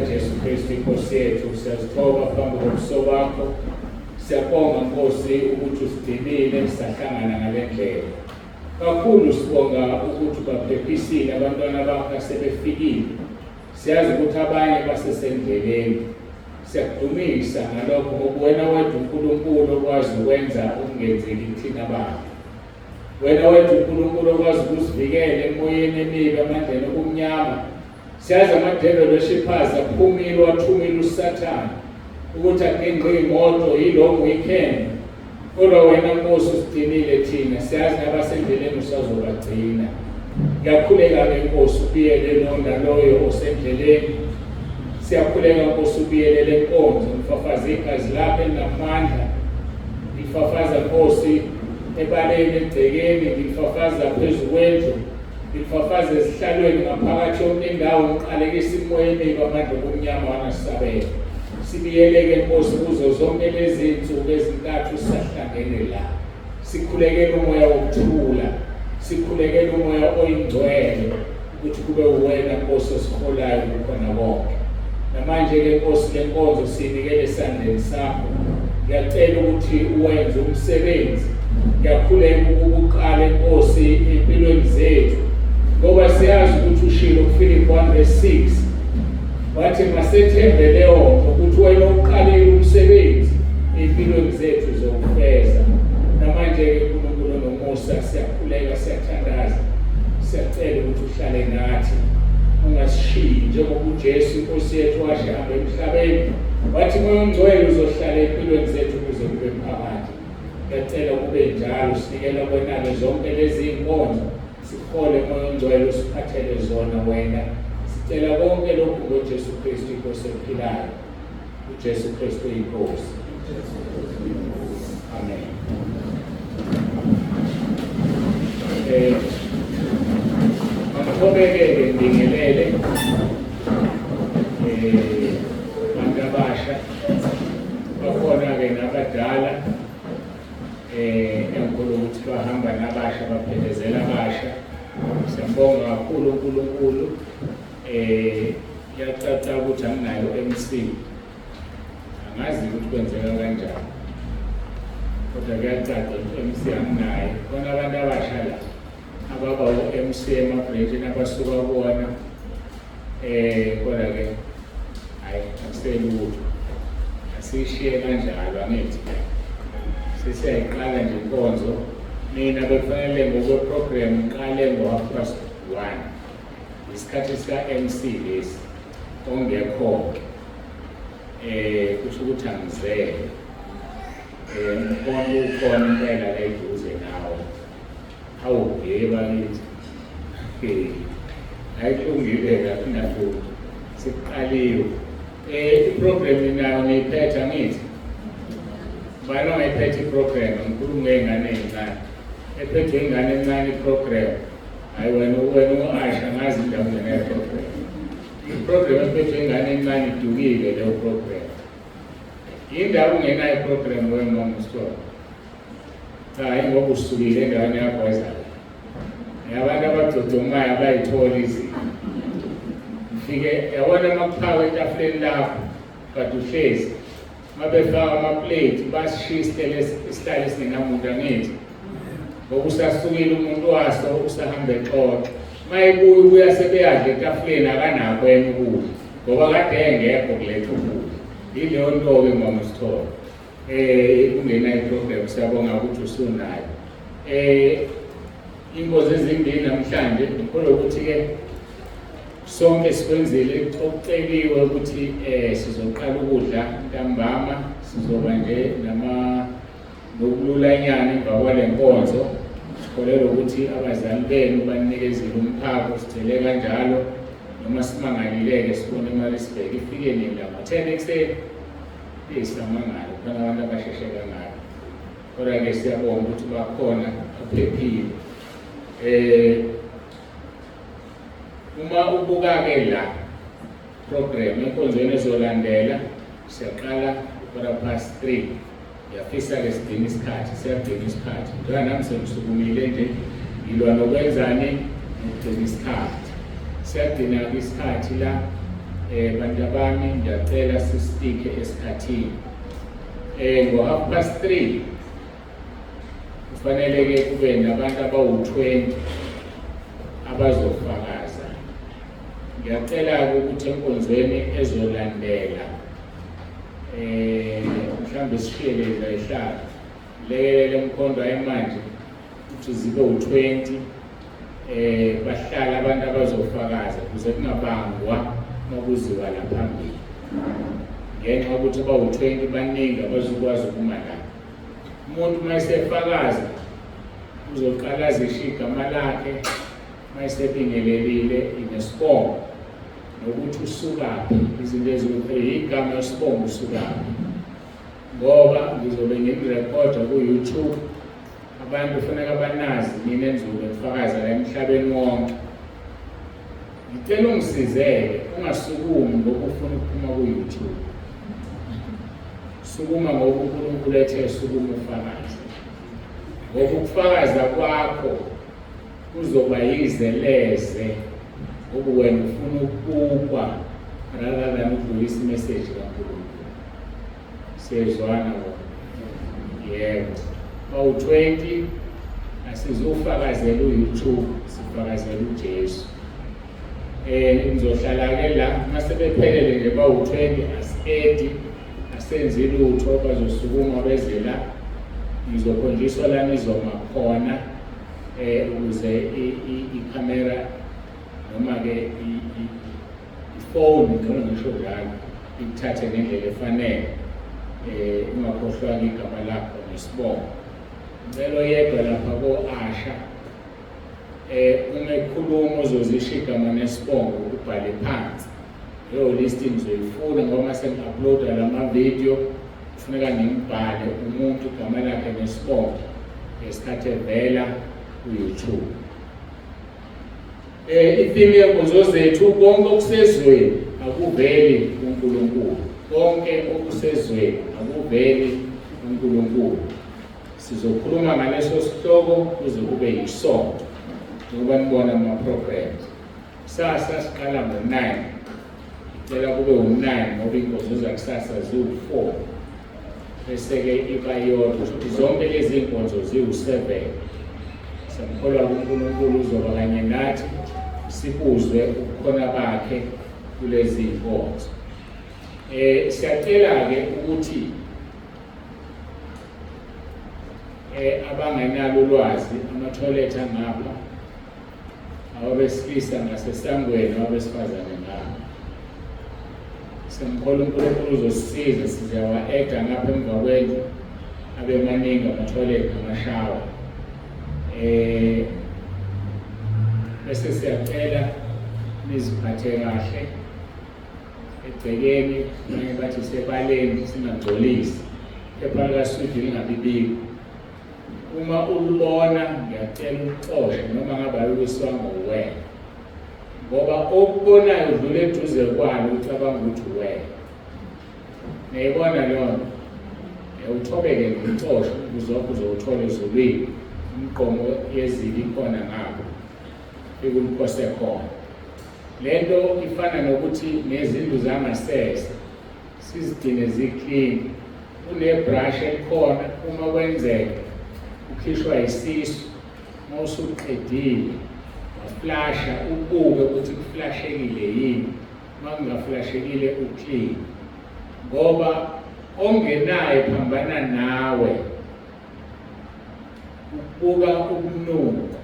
Jesu Kristu inkosi yethu, siyazithoba phambi kobuso bakho. Siyabonga Nkosi ukuthi usidilile sahlangana ngale ndlela. Kakhulu sibonga ukuthi baphephisile abantwana bakho sebefikile. Siyazi ukuthi abanye basesendleleni. Siyakudumisa ngalokho ngoba wena wedwa uNkulunkulu okwazi ukwenza okungenzeki kuthina bantu. Wena wedwa uNkulunkulu okwazi ukusivikela emoyeni emibi, amandleni obumnyama. Siyazi amadevil eshiphaza aphumile wathumile uSathane ukuthi aginqe imoto yilong weekend. Kodwa wena Nkosi usidinile thina, siyazi nabasendleleni usazobagcina. Ngiyakhuleka-ke Nkosi ubiyele lona loyo osendleleni. Siyakhuleka Nkosi ubiyele le nkonzo, ngifafaza igazi lakho elinamandla. Ngifafaza Nkosi ebaleni egcekeni, ngifafaza phezu kwendlu, ngifafaza esihlalweni ngaphakathi yonke indawo, ngiqalekisa imoya emibi, amandla obumnyama wangasabela. Sibiyeleke Nkosi kuzo zonke lezi zinsuku ezintathu sisahlangene la. Sikhulekele umoya wokuthula, sikhulekele umoya oyingcwele ukuthi kube uwena Nkosi osiholayo kukhona konke. Namanje-ke Nkosi le nkonzo siyinikele esandleni sakho. Ngiyacela ukuthi uwenze umsebenzi. Ngiyakhuleka ukuba uqale Nkosi empilweni zethu, ngoba siyazi ukuthi ushilo kuFilipi 1:6 wathi masethembe leyo ukuthi wena uqalele umsebenzi empilweni zethu uzowufeza. Namanje-ke uNkulunkulu nomusa siyakhuleka, siyathandaza, siyacela ukuthi uhlale nathi, ungasishiyi njengoba uJesu inkosi yethu wahamba emhlabeni wathi moya ongcwele uzohlala empilweni zethu kuze kube phakade. Ngiyacela kube njalo, sinikela kwenake zonke lezi zinkonzo, sikhole moya ongcwele usiphathele zona wena. Sicela konke lokhu ngoJesu Kristu inkosi ephilayo. uJesu Kristu inkosi. Amen. Mangithobeke ngibingelele abantu abasha, bakhona-ke nabadala, enkulu ukuthi bahamba nabasha, baphelezela abasha. Siyambonga kakhulu uNkulunkulu. Yacaca ukuthi anginayo MC, angazi ukuthi kwenzeka kanjani, kodwa kuyacaca ukuthi MC anginayo. Khona abantu abasha la ababa u-MC emabhrentshini abasuka kuwona, kodwa-ke hayi akuselutho, asiyishiye kanjalo, angithi sesiyayiqala nje inkonzo. Mina bekufanele ngokwe-program ngiqale ngo1:30 isikhathi sika-MC lesi ongekho, kusho ukuthi angizele. Ngibona ukhona impela la eduze nawe, awugeba kithi. Ayikulungile kakhulu sikuqaliwe. Iprogram nayo ngiyiphethe, angithi bani ongayiphethe iprogram? Ngikhuluma ngey'ngane ey'ncane, ephethwe ingane encane iprogram. Hayi wena u-Asha ngazi indawo ngenayo program. Iprogram ephethwe ingane encane idukile leyo program. Indawo ungenayo program wena Mangosithola. Hayi ngoba usukile endaweni yakho wayizala. Abantu abagcodomayo abayithola izinto. Ufike yabona makuphawe etafuleni lakho kade uhlezi. Mabefaka amaplate basishiye isihlalo esingenamuntu, angithi ngoba usasukile umuntu waso usahamba exoxa. Mayibuya ubuya sebeyadla etafuleni akanakho yena ukudla ngoba kade engekho kuletha ukudla. Yileyo nto-ke Mangosithola. Kungenayo iprogram, siyabonga ukuthi usunayo. Inkozi ezimbili namhlanje ngikholwa ukuthi-ke sonke sikwenzile okuceliwe ukuthi sizoqala ukudla ntambama, sizoba nje nokululanyana emva kwale nkonzo. Sikholelwa ukuthi abazali benu banikezile umphako, sicele kanjalo noma simangalileke sibone eMaritzburg ifike nini la 10 ekuseni. Isamangalo khona abantu abasheshe kangaka, kodwa-ke siyabonga ukuthi bakhona baphephile. Uma ubuka-ke la program enkonzweni ezolandela, siyaqala 3:15. Ngiyafisa-ke sidinga isikhathi, siyadinga isikhathi. Njengoba nami sengisukumile nje ngilwa nokwenzani nokudinga isikhathi. Siyadinga isikhathi la bantu bami ngiyacela sisitike esikhathini. Ngo3:30 kufanele-ke kube nabantu abawu-20 abazofakaza. Ngiyacela-ke ukuthi enkonzweni ezolandela mhlawumbe sishiyele ehlala lekelele mkhondo ayimanje ukuthi zibe u-20 bahlala abantu abazofakaza ukuze kungabangwa nokuziwa la phambili. Ngenxa yokuthi bawu-20 baningi abazokwazi ukuma la. Umuntu uma esefakaza uzoqala azisho igama lakhe, uma esebingelelile inesibongo nokuthi usukaphi, izinto eziwu-3 igama lesibongo usukaphi. Ngoba ngizobe ngimrekhoda ku-YouTube, abantu kufanele banazi mina enzobe ngifakaza la emhlabeni wonke. Ngicela ungisizeke ungasukumi ngokufuna ukuphuma ku-YouTube. Sukuma ngoba uNkulunkulu ethe sukuma ufakaze. Ngoba ukufakaza kwakho kuzoba yizeleze ngoba wena ufuna ukubukwa rather than ukudlulisa imessage kaNkulunkulu. Siyezwana bona? Yebo. Bawu-20 asizofakazela u-YouTube, sifakazela uJesu. Nizohlala-ke la masebephelele nje bawu-20 asedi asenzi lutho bazosukuma beze la. Nizokhonjiswa la nizoma khona ukuze ikhamera noma-ke ifoni ngcono ngisho njalo ikuthathe ngendlela efanele, ungakhohlwa igama lakho nesibongo. Ngicela oyedwa lapha ko-Asha uma ekhuluma uzozisho igama nesibongo ubhale phansi. Leyo list nizoyifuna ngoba sengi-uploada lama-video kufuneka ngimbhale umuntu igama lakhe nesibongo ngesikhathi evela ku-YouTube. Itheme yenkonzo zethu konke okusezweni akuveli kuNkulunkulu. Konke okusezweni akuveli kuNkulunkulu. Sizokhuluma ngaleso sihloko kuze kube yisonto ngoba nibona ama-programs. Kusasa siqala ngo-9. Ngicela kube u-9 ngoba inkonzo zakusasa ziwu-4. Bese-ke iba yodwa ukuthi zonke lezi nkonzo ziwu-7. Samkholwa kuNkulunkulu uzoba kanye nathi sibuzwe ubukhona bakhe kulezi nkonzo. Siyacela-ke ukuthi abangenalo ulwazi amathoyilethi angapha, ababesilisa ngasesangweni, abesifazane ngapha. Samkholwa uNkulunkulu uzosisiza sizawa-eda ngapha emva kwendlu abe maningi amathoyilethi amashawa. Bese siyacela niziphathe kahle egcekeni, nanye bathi sebaleni singagcolisi, iphepha likaswidi lingabibikho. Uma ulibona ngiyacela uxoshe noma ngabe uyiswa nguwena, ngoba okubonayo udlule eduze kwalo ucabanga ukuthi uwena. Niyayibona leyo nto? Uthobeke ngixoshe uzokho uzowuthola ezulwini, umqomo yezili ikhona ngapho ekuliphose khona. Le nto ifana nokuthi nezindlu zangasese sizigcine zi-clean, une-brush elikhona uma kwenzeka ukhishwa isisu, uma usuqedile waflasha ubuke ukuthi kuflashekile yini, uma kungaflashekile u-clean. Ngoba ongenayo phambana nawe ukubuka ukunuka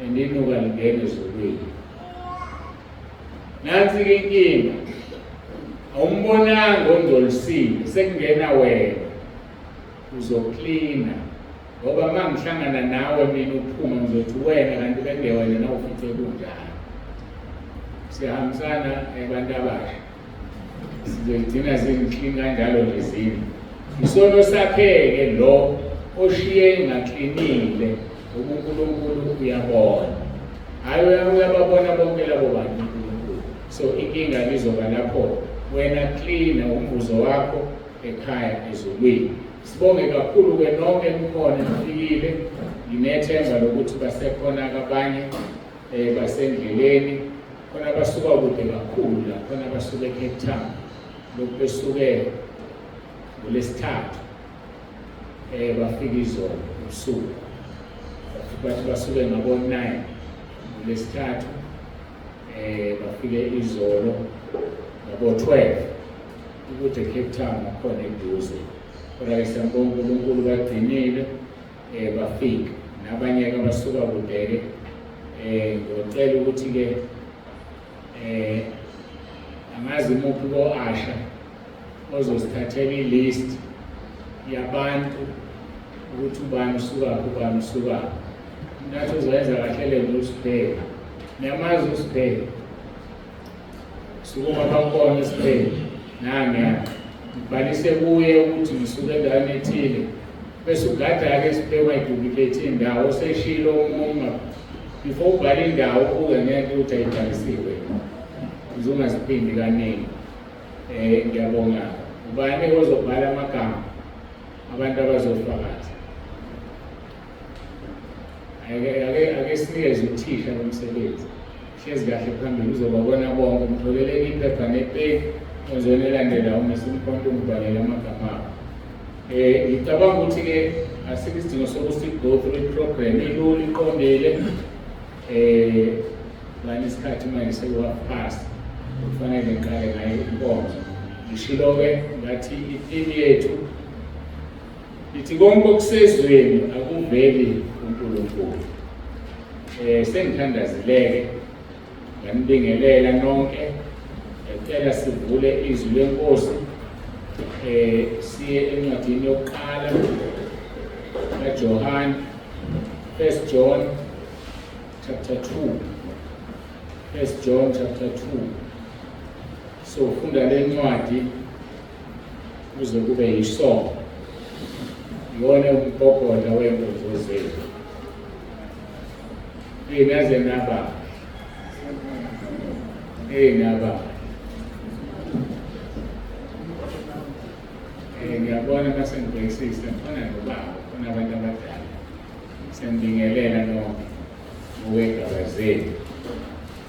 and inuka lingene ezulwini. Nansi-ke inkinga, awumbonanga ondolisile sekungena wena uzoklina. Ngoba uma ngihlangana nawe mina uphuma ngizothi wena kanti bengewena nawufice kunjani. Siyahambisana abantu abasha, sizoyigcina zingiklini kanjalo nje zini. Isono sakhe-ke lo oshiye ngaklinile ngoba uNkulunkulu uyabona. Hhayi uyababona bonke labo bantu uNkulunkulu. So inkinga lizoba lapho wena klina umvuzo wakho ekhaya ezulwini. Sibonge kakhulu-ke nonke nikhona nifikile. Nginethemba lokuthi basekhona abanye basendleleni khona abasuka kude kakhulu la, khona abasuka eCape Town, lokhu besuke ngoLwesithathu bafika izolo ebusuku, bathi basuke ngabo-9 ngoLwesithathu bafike izolo ngabo-12 ukuthi eCape Town akhona eduze. Kodwa-ke siyambonga uNkulunkulu bagcinile bafika, nabanye-ke abasuka kude-ke ngicela ukuthi-ke angazi muphi ko-Asha ozosithathela i-list yabantu ukuthi ubani usukaphi, ubani usukaphi. Nathi uzoyenza kahle le nto uSibheke, niyamazi uSibheke, sukuma bakhona uSibheke nangiya ngibhalise kuye ukuthi ngisuke endaweni ethile, bese ugada-ke uSibheke wayiduplicate indawo seshilo umunga before ubhala indawo ubuke ngeke ukuthi ayibhalisiwe ukuze ungaziphindi kaningi. Ngiyabonga. Ubani ozobhala amagama abantu abazofakaza? Ake sinikeze uthisha lomsebenzi, hlezi kahle phambili uzobabona bonke, mtholeleni iphepha nepeni ozonilandela uma simkhonto ukubhalela amagama abo. Ngicabanga ukuthi-ke asikho isidingo sokuthi go through i-program ilula iqondile. Lani isikhathi manje sekuwaphasi kufanele ngiqale ngayo inkonzo. Ngishilo-ke ngathi itini yethu ithi konke okusezweni akuveli kuNkulunkulu. Sengithandazileke nganibingelela nonke, ngicela sivule izwi lenkosi siye encwadini yokuqala kaJohane, 1 John chapter 2. 1 John chapter 2. So funda le ncwadi kuze kube yisonto, yona umgogodla weenkonzo zethu. Naze naba ngiyabona mase ngibhekisisa khona nobaba, khona abantu abadala, sengibingelela nonke ngokwegaba zenu.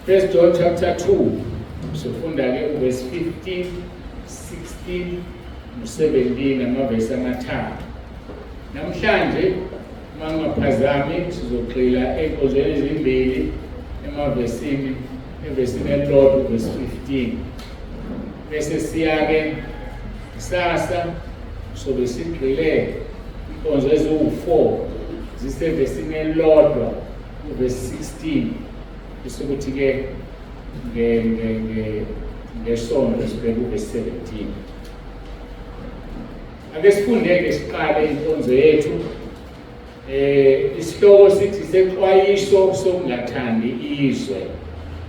1 John chapter 2 sifunda-ke verse 15, 16, 17 amavesi amathathu. Namhlanje mangaphazami sizogxila ey'nkonzweni ezimbili evesini elilodwa verse 15, bese siya-ke kusasa sobe sigxile inkonzo eziwu-4 zisevesini elilodwa verse 16, bese kuthi-ke ngesonto sibheke verse 17. Ake sifunde-ke siqale inkonzo yethu. Isihloko sithi isexwayiso sokungathandi izwe.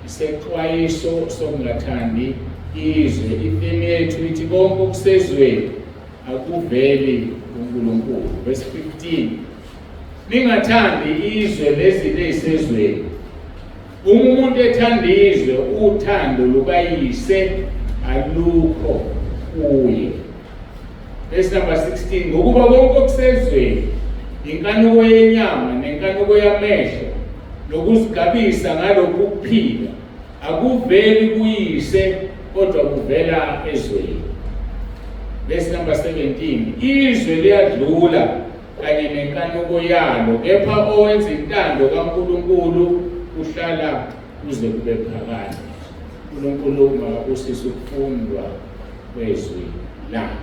Isexwayiso sokungathandi izwe. Itheme yethu ithi konke okusezweni akuveli kuNkulunkulu. Verse 15. Ningathandi izwe lezinto ezisezweni. Umuntu ethanda izwe, uthando lukayise alukho kuye. Verse number 16. Ngokuba konke okusezweni, inkanuko yenyama nenkanuko yamehlo nokuzigabisa ngalokhu ukuphila akuveli kuyise kodwa kuvela ezweni. Verse number 17. Izwe liyadlula kanye nenkanuko yalo, kepha owenza intando kaNkulunkulu uhlala kuze kube phakade. uNkulunkulu makabusise ukufundwa kwezwi lakhe.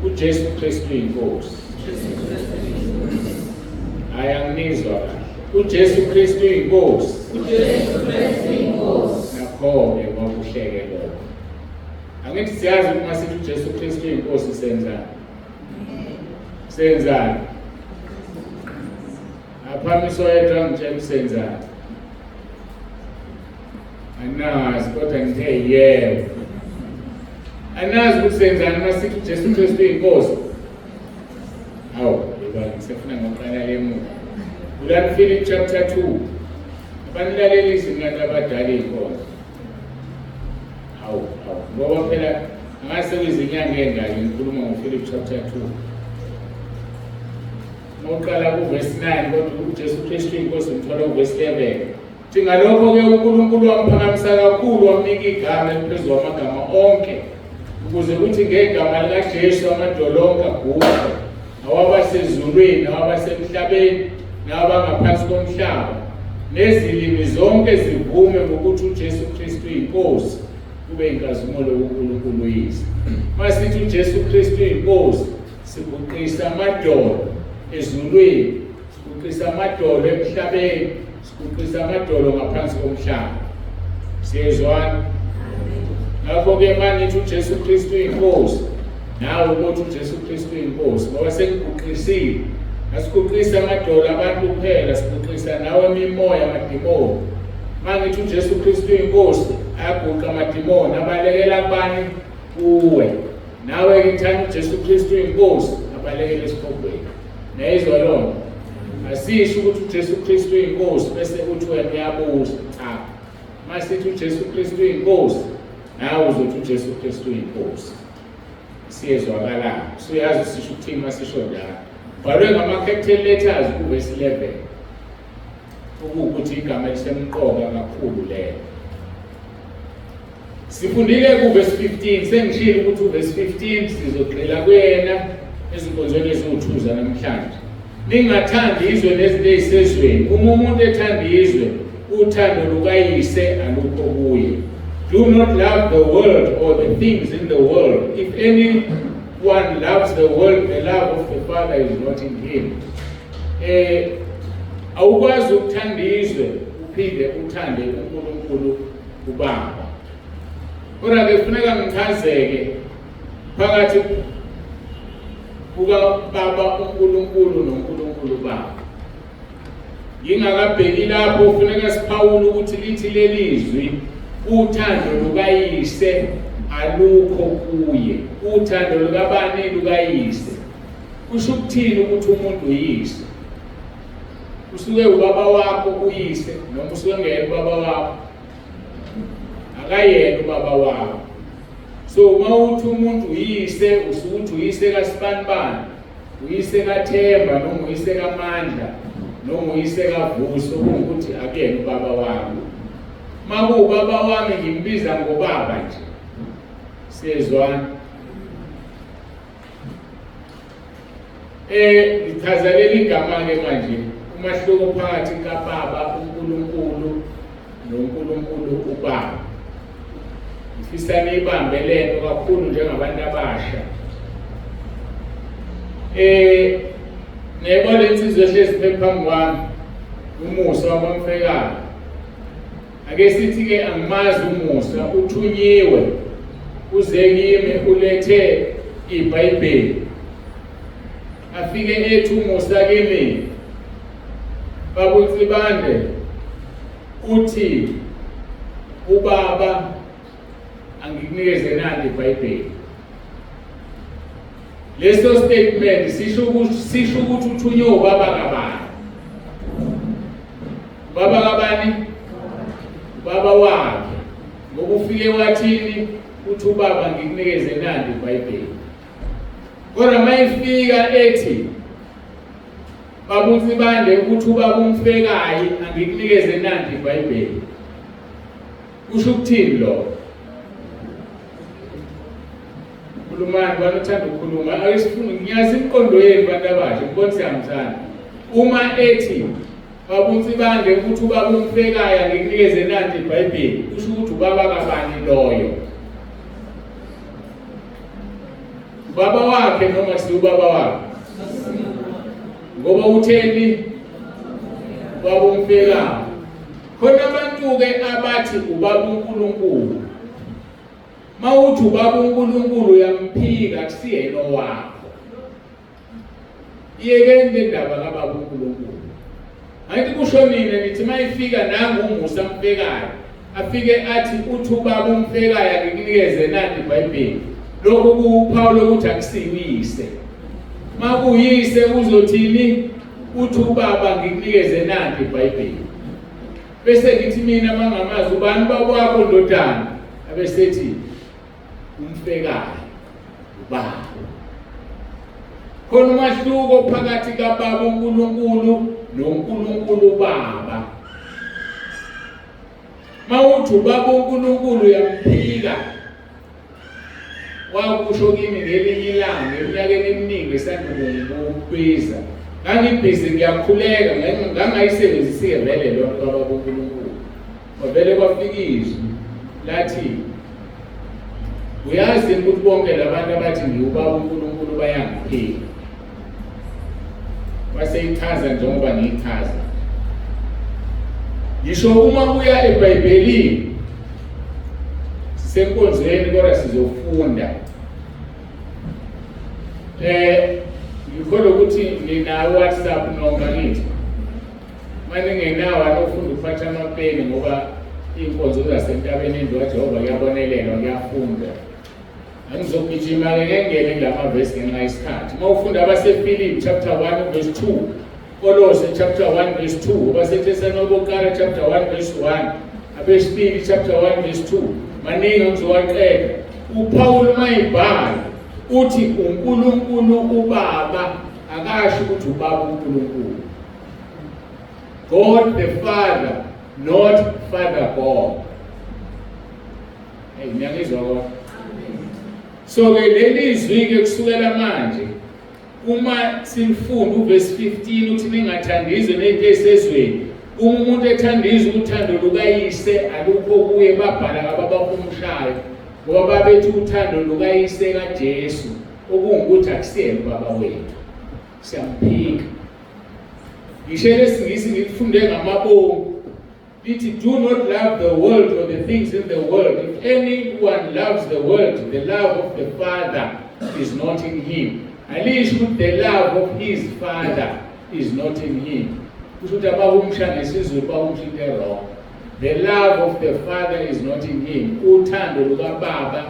uJesu Kristu inkosi. Ayanginizwa kahle. uJesu Kristu inkosi. Nakho-ke kwakuhleke lokho. Angithi siyazi uma sithi uJesu Kristu inkosi senzani? Senzani? Aphamiso yethu angitshela senzani? Anazi kodwa ngithe yebo. Anazi ukuthi senzani uma sithi uJesu Kristu inkosi? Hawu, ngisefuna ngoqala lemuva. Kulani Philip chapter 2. Abanilalelisi ngathi abadala inkonzo. Hawu, ngoba phela angasebenza inyanga engaki ngikhuluma ngoPhilip chapter 2. Ngoqala kuverse 9 kodwa uJesu Kristu inkosi ngithola kuverse 11. Ngalokho-ke uNkulunkulu wamphakamisa kakhulu, wamnika igama eliphezu kwamagama onke, ukuze kuthi ngegama likaJesu amadolo onke agudlwe, awabasezulwini, awabasemhlabeni, nawabangaphansi komhlaba, nezilimi zonke zivume ngokuthi uJesu Kristu uyinkosi, kube inkazimulo kuNkulunkulu uyise. Masithi uJesu Kristu uyinkosi, siguqisa amadolo ezulwini, siguqisa amadolo emhlabeni, siguqisa amadolo ngaphansi komhlaba. Siyezwana? Ngakho-ke mangithi uJesu Kristu uyinkosi, nawe ukuthi uJesu Kristu uyinkosi, ngoba sengiguqisile. Asiguqisa amadolo abantu kuphela, siguqisa nawe imimoya, amadimoni. Mangithi uJesu Kristu uyinkosi, ayaguqa amadimoni, abalekela kubani? Kuwe. Nawe ngithanda uJesu Kristu uyinkosi, abalekela esikhobweni. Nayizwa lona? Asisho ukuthi uJesu Kristu uyinkosi bese uthi wena uyabuza. Cha. Masithi uJesu Kristu uyinkosi, nawe uzothi uJesu Kristu uyinkosi. Siyezwakala. Siyazi sisho ukuthini masisho njalo. Bhalwe ngama-capital letters kuverse 11. Ukuthi igama lisemqoka kakhulu lelo. Sifundile kuverse 15, sengishilo ukuthi uverse 15 sizogxila kuyena ezinkonzweni eziwu-2 namhlanje. Ningathandi izwe nezinto ezisezweni. Uma umuntu ethanda izwe, uthando lukayise alukho kuye. Do not love the world or the things in the world. If anyone loves the world, the love of the Father is not in him. Awukwazi ukuthanda izwe uphinde uthande uNkulunkulu uBaba. Kodwa-ke kufuneka ngichazeke phakathi kukaBaba uNkulunkulu noNkulunkulu Baba. Ngingakabheki lapho kufuneka siphawule ukuthi lithi lelizwi uthando lukayise alukho kuye. Uthando lukabani? Lukayise. Kusho ukuthini ukuthi umuntu uyise? Usuke ubaba wakho uyise, noma usuke ngeke ubaba wakho? Akayena ubaba wakho. So uma uthi umuntu uyise, usuke uthi uyise kaSibanibani, uyise kaThemba, noma uyise kaMandla, noma uyise kaVuso, ukuthi akuyena ubaba wami. Uma kuwubaba wami ngimbiza ngobaba nje. Siyezwana? Ngichazelela igama-ke manje, umahluko phakathi kaBaba uNkulunkulu noNkulunkulu uBaba. Ngifisa niyibambe lento kakhulu njengabantu abasha. Nebona insizwe ehlezi phambi kwami, uMusa wabamfekayo. Ake sithi-ke angimazi uMusa, uthunyiwe, uze kimi ulethe iBhayibheli. Afike ethi uMusa kimi, Baba uNsibande uthi uBaba angikunikeze nani iBhayibheli. Leso statement sisho ukuthi uthunyiwe ubaba kabani? Baba kabani? Baba wakhe. Ngoba ufike wathini uthi uBaba ngikunikeze nani iBhayibheli. Kodwa mayifika ethi Baba uNsibande ukuthi uBaba umfekayi angikunikeze nani iBhayibheli. Kusho ukuthini lo? Khulumani banothanda ukukhuluma. Ayisifuni ngiyazi imqondo yenu bantu abasha, ngibona siyamthanda. Uma ethi Baba uNsibande ukuthi uBaba umfekayi angikunikeze nani iBhayibheli, kusho ukuthi uBaba kabani loyo? Baba wakhe noma si ubaba wakhe? Ngoba utheni Baba umfekayo. Khona abantu-ke abathi uBaba uNkulunkulu. Mawuthi uBaba uNkulunkulu uyamphika kusiyena wakho. Iyekeni le ndaba kaBaba uNkulunkulu. Angithi kusho nina nithi mayifika nangu uMusa mfekayo, afike athi uthi uBaba umfekayo angikunikeze nani iBhayibheli. Lokho kuPawulo ukuthi akusiwise. Makuyise uzothini? Uthi uBaba ngikunikeze nani iBhayibheli. Bese ngithi mina mangamazi ubani baba wakho ndodana, abesethi umfekayo uBaba. Khona umahluko phakathi kaBaba uNkulunkulu noNkulunkulu uBaba. Mawuthi ubaba uNkulunkulu uyamphika. Wakusho kimi ngelinye ilanga eminyakeni eminingi esandukela ukubiza. Ngangibhizi ngiyakhuleka ngangayisebenzisi vele lonto baba uNkulunkulu. Vele kwafika izwi lathi uyazi ukuthi bonke labantu abathi ngiwubaba uNkulunkulu bayangiphika. Baseyichaza njengoba ngiyichaza. Ngisho uma uya eBhayibhelini senkonzweni kodwa sizofunda. Ngikholwa ukuthi nina WhatsApp noma ngithi manje ngenawo anofunda ukuphatha amapeni ngoba inkonzo zasentabeni endwa Jehova kuyabonelelwa kuyafunda. Angizogijima ngengene kulamavesi ngenxa yesikhathi. Mawufunda abaseFilipi chapter 1 verse 2, Kolose chapter 1 verse 2, abaseThesalonike chapter 1 verse 1, abesibili chapter 1 verse 2. Maningi ngizowaqeda. uPaul mayibhala uthi uNkulunkulu uBaba, akasho ukuthi uBaba uNkulunkulu. God the Father, not Father God. Hey, ngiyangizwa kodwa. So ke leli zwi ke kusukela manje uma silifunda uverse 15 uthi ningathandizwe nezinto ezisezweni. Uma umuntu ethandizwa uthando lukayise alukho kuye, babhala ngababahumushayo ngoba babethi uthando lukayise kaJesu okungukuthi akusiyena ubaba wethu, siyamphika. Ngisho lesingisi ngikufunde ngamabomu lithi do not love the world or the things in the world. If anyone loves the world, the love of the Father is not in him. Alisho ukuthi the love of his Father is not in him. Kushuthi abahumusha ngesizulu bahumusha into wrong. The love of the Father is not in him. Uthando lukaBaba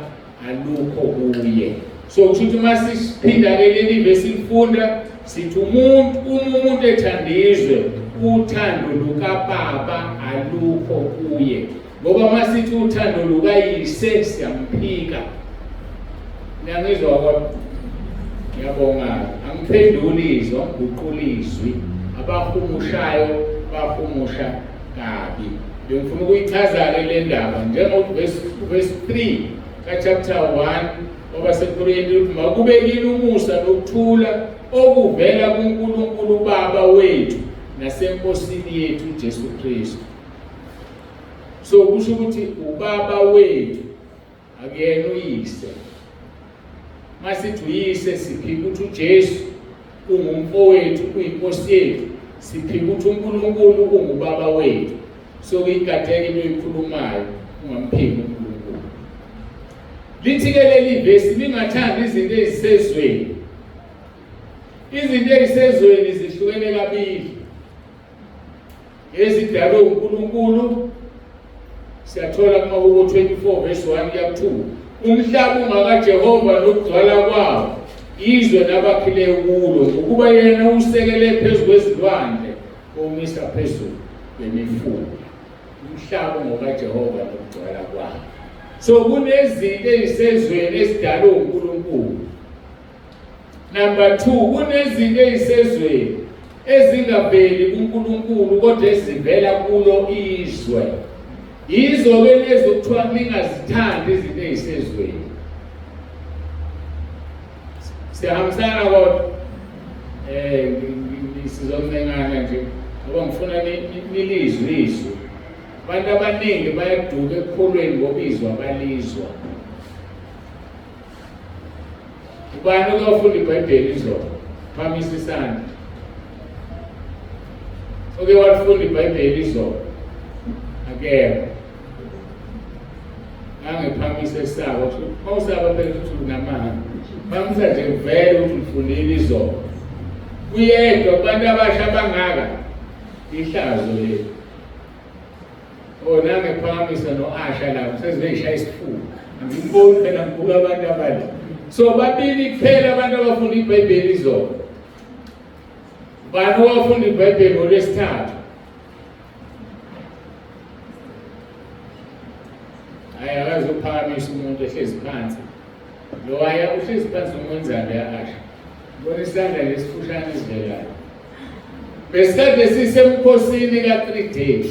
alukho kuye. So kushuthi masiphinda leli verse silifunda sithi umuntu ethandizwe uthando lukaBaba alukho kuye. Ngoba masithi uthando lukayise siyamphika. Ngiyangizwa kodwa. Ngiyabonga. Angiphenduli izwi, ngiguqula izwi. Abahumushayo bahumusha kabi. Ngifuna ukuyichaza le ndaba njengoba verse 3 ka chapter 1 oba seKorinte uthi makube kini umusa nokuthula okuvela kuNkulunkulu Baba wethu naseNkosini yethu uJesu Kristu. So kusho ukuthi uBaba wethu akuyena uyise. Masithi uyise siphika ukuthi uJesu ungumfowethu uyinkosi yethu, siphika ukuthi uNkulunkulu ungubaba wethu. So kuyigadeke into oyikhulumayo ungamphiki uNkulunkulu. Lithi ke leli verse lingathanda izinto ezisezweni. Izinto ezisezweni zihlukene kabili. Ezidalwe uNkulunkulu siyathola kuMahubo 24 verse 1 kuya 2. Umhlaba ungakaJehova nokugcwala kwawo, izwe nabakhileyo kulo, ukuba yena usekele phezu kwezilwandle omisa phezulu kwemifula. Umhlaba ungakaJehova nokugcwala kwawo. So kunezinto ezisezweni ezidalwe uNkulunkulu. Number 2, kunezinto ezisezweni ezingaveli kuNkulunkulu kodwa ezivela kulo izwe. Yizo ke lezo kuthiwa ningazithandi izinto ezisezweni. Siyahambisana kodwa sizomengana nje ngoba ngifuna nilizwe izwi. Abantu abaningi bayaduka ekukholweni ngoba izwi abalizwa. Ubani okufunda iBhayibheli izolo? Phamisa isandla. Oke wafunda iBhayibheli izolo? Akekho. Angiphamise esaba ukuthi mawusaba phela ukuthi unamanga. Phamisa nje vele ukuthi ufundile izolo. Uyedwa abantu abasha bangaka ihlazo lethu. Nangiphakamisa no-Asha lapho sezishaya isifuba. Angiboni phela ngibuka abantu abali. So babili kuphela abantu abafunda iBhayibheli izolo. Bani owafunda iBhayibheli ngolwesithathu? Akazi ukuphakamisa umuntu ehlezi phansi. Lo waya uhlezi phansi uMonzana ya-Asha. Bona isandla lesifushane esivelayo. Besikade sisemkhosini ka 3 days.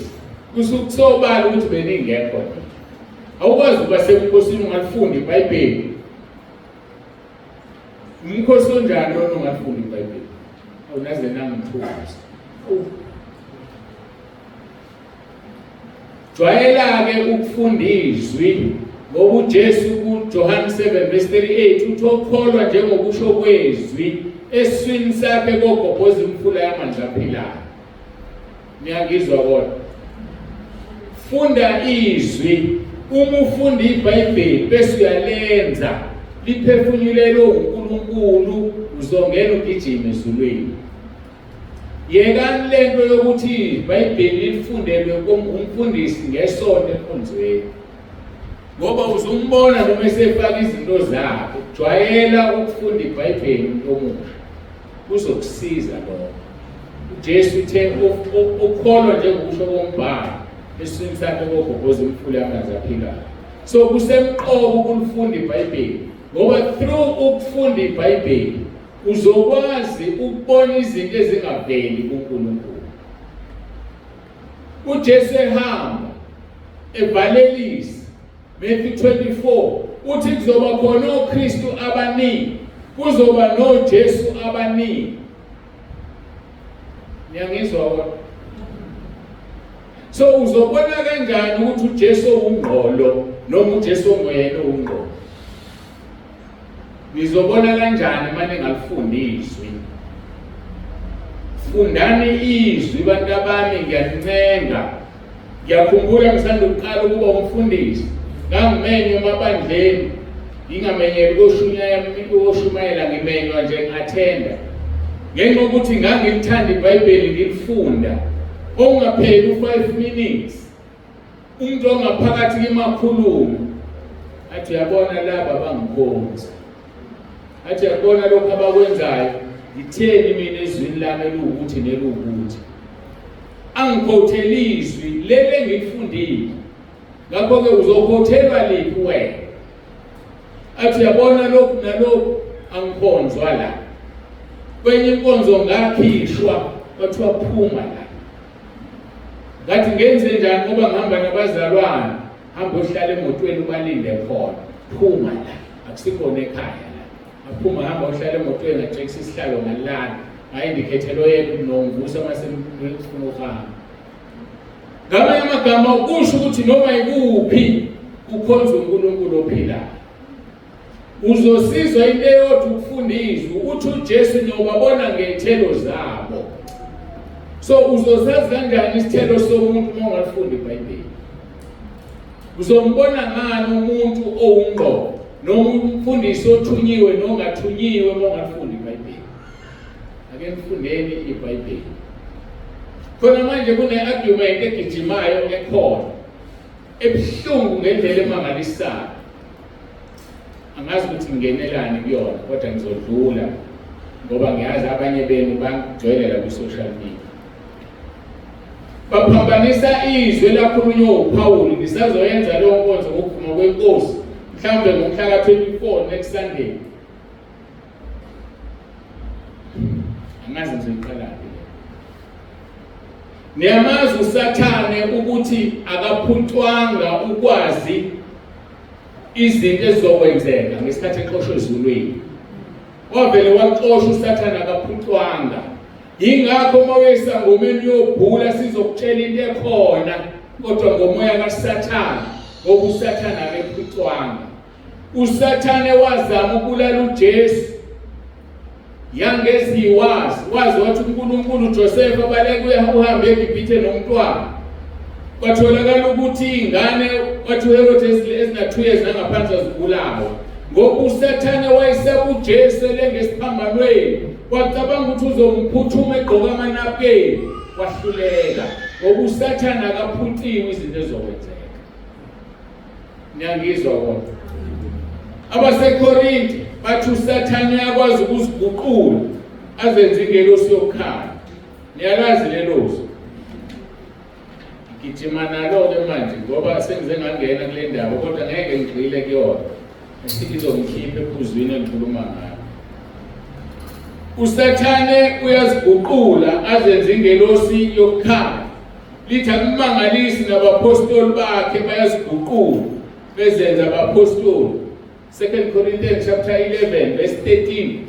Kusobala ukuthi beningekho. Awukwazi ukuba sebukhosini ungalifunda iBhayibheli. Umkhosi onjani lona ungafunda iBhayibheli? Awunaze nangithukuza. Jwayela-ke ukufunda izwi ngoba uJesu kuJohane 7:38 uthi okholwa njengokusho kwezwi eswini sakhe kogobhoza imfula yamanzi aphilayo. Niyangizwa kodwa? Funda izwi. Uma ufunda iBhayibheli bese uyalenza liphefumulelwe uNkulunkulu uzongena ugijime ezulwini. Yekani lento yokuthi iBhayibheli lifundelwe umfundisi ngesonto enkonzweni. Ngoba uzumbona noma esefaka izinto zakhe. Jwayela ukufunda iBhayibheli omusha. Kuzokusiza lokho. uJesu uthe ukholwa njengokusho kombhalo eswini sakhe kogobhoza imfula yamanzi aphilayo. So kusemqoka ukulifunda iBhayibheli ngoba through ukufunda iBhayibheli uzokwazi ukubona izinto ezingaveli kuNkulunkulu. uJesu ehamba evalelisa Matthew 24 uthi kuzoba khona oKristu abaningi, kuzoba noJesu abaningi. Niyangizwa kodwa? So uzobona kanjani ukuthi uJesu ungqolo noma uJesu ongoyena ungqolo? Nizobona kanjani manje ngalifundi izwi? Fundani izwi bantu abami, ngiyanincenga. Ngiyakhumbula ngisanda ukuqala ukuba umfundisi. Ngangimenywa emabandleni, ngingamenyeli ukoshumayela ngimenywa nje ngi-attenda. Ngenxa yokuthi ngangilithanda iBhayibheli ngilifunda. Ongapheli u5 minutes. Umuntu ongaphakathi kwemakhulumo athi uyabona laba bangikhonza. Athi uyabona lokho abakwenzayo, ngitheni mina ezwini lami elukuthi nelukuthi. Angikhotheli izwi lele ngilifundile. Ngakho ke uzokhothelwa liphi wena? Athi uyabona lokhu nalokhu angikhonzwa la. Kwenye inkonzo ngakhishwa kwathiwa phuma la. Ngathi ngenze njani ngoba ngihamba nabazalwane, hamba uhlala emotweni ubalinde khona. Phuma la, akusikhona ekhaya la. Aphuma hamba uhlala emotweni ngajekisa isihlalo ngalana. Hayi ndikhethelo yethu nomvusa masefuna ukuhamba. Ngamanye amagama ukusho ukuthi noma ikuphi ukhonza uNkulunkulu ophilayo. Uzosizwa into yothi ukufunda izwi uthi uJesu niyobabona ngezithelo zabo. So uzosazi kanjani isithelo somuntu uma ungalifunda iBhayibheli? Uzombona ngani umuntu owungqo noma umfundisi othunyiwe nongathunyiwe uma ungalifunda iBhayibheli? Ake nifundeni iBhayibheli. Khona manje kune-argument egijimayo ekhona ebuhlungu ngendlela emangalisayo. Angazi ukuthi ngingenelani kuyona kodwa ngizodlula ngoba ngiyazi abanye benu bangijwayela ku-social media. Baphambanisa izwi lakhulunywa uPawulu. Ngisazoyenza leyo nkonzo ngokuvuma kwenkosi mhlawumbe ngomhla ka-24 next Sunday. Angazi ngizoyiqalaphi. Niyamazi uSathane ukuthi akaphuntwanga ukwazi izinto ezizokwenzeka ngesikhathi exoshwe ezulwini. Wavele waxoshwa uSathane akaphuntwanga. Yingakho uma uyesangomeni yobhula sizokutshela into ekhona kodwa ngomoya kaSathane ngoba uSathane akephuntwanga. uSathane wazama ukubulala uJesu. Yangeziwazi wazi wathi uNkulunkulu uJoseph abaleke uhambe eGibhithe nomntwana. Kwatholakala ukuthi ingane wathi uHerod ezina2 years nangaphansi azibulawa. Ngoba uSathane wayesaba uJesu lengesiphambanweni. Wacabanga ukuthi uzomphuthuma egqoka amanapukeni. Wahluleka. Ngoba uSathane akaphuthiwe izinto ezokwenzeka. Niyangizwa kodwa? AbaseKorinte bathi uSathane uyakwazi ukuziguqula azenze ingelosi yokukhanya. Niyalazi lelosi? Ngijima nalo-ke manje ngoba sengize ngangena kule ndaba kodwa ngeke ngigxile kuyona. Izongikhipha ephuzwini engikhuluma ngayo. uSathane uyaziguqula azenze ingelosi yokukhanya. lithi akumangalisi nabapostoli bakhe bayaziguqula bezenza abapostoli. 2 Corinthians chapter 11 verse 13.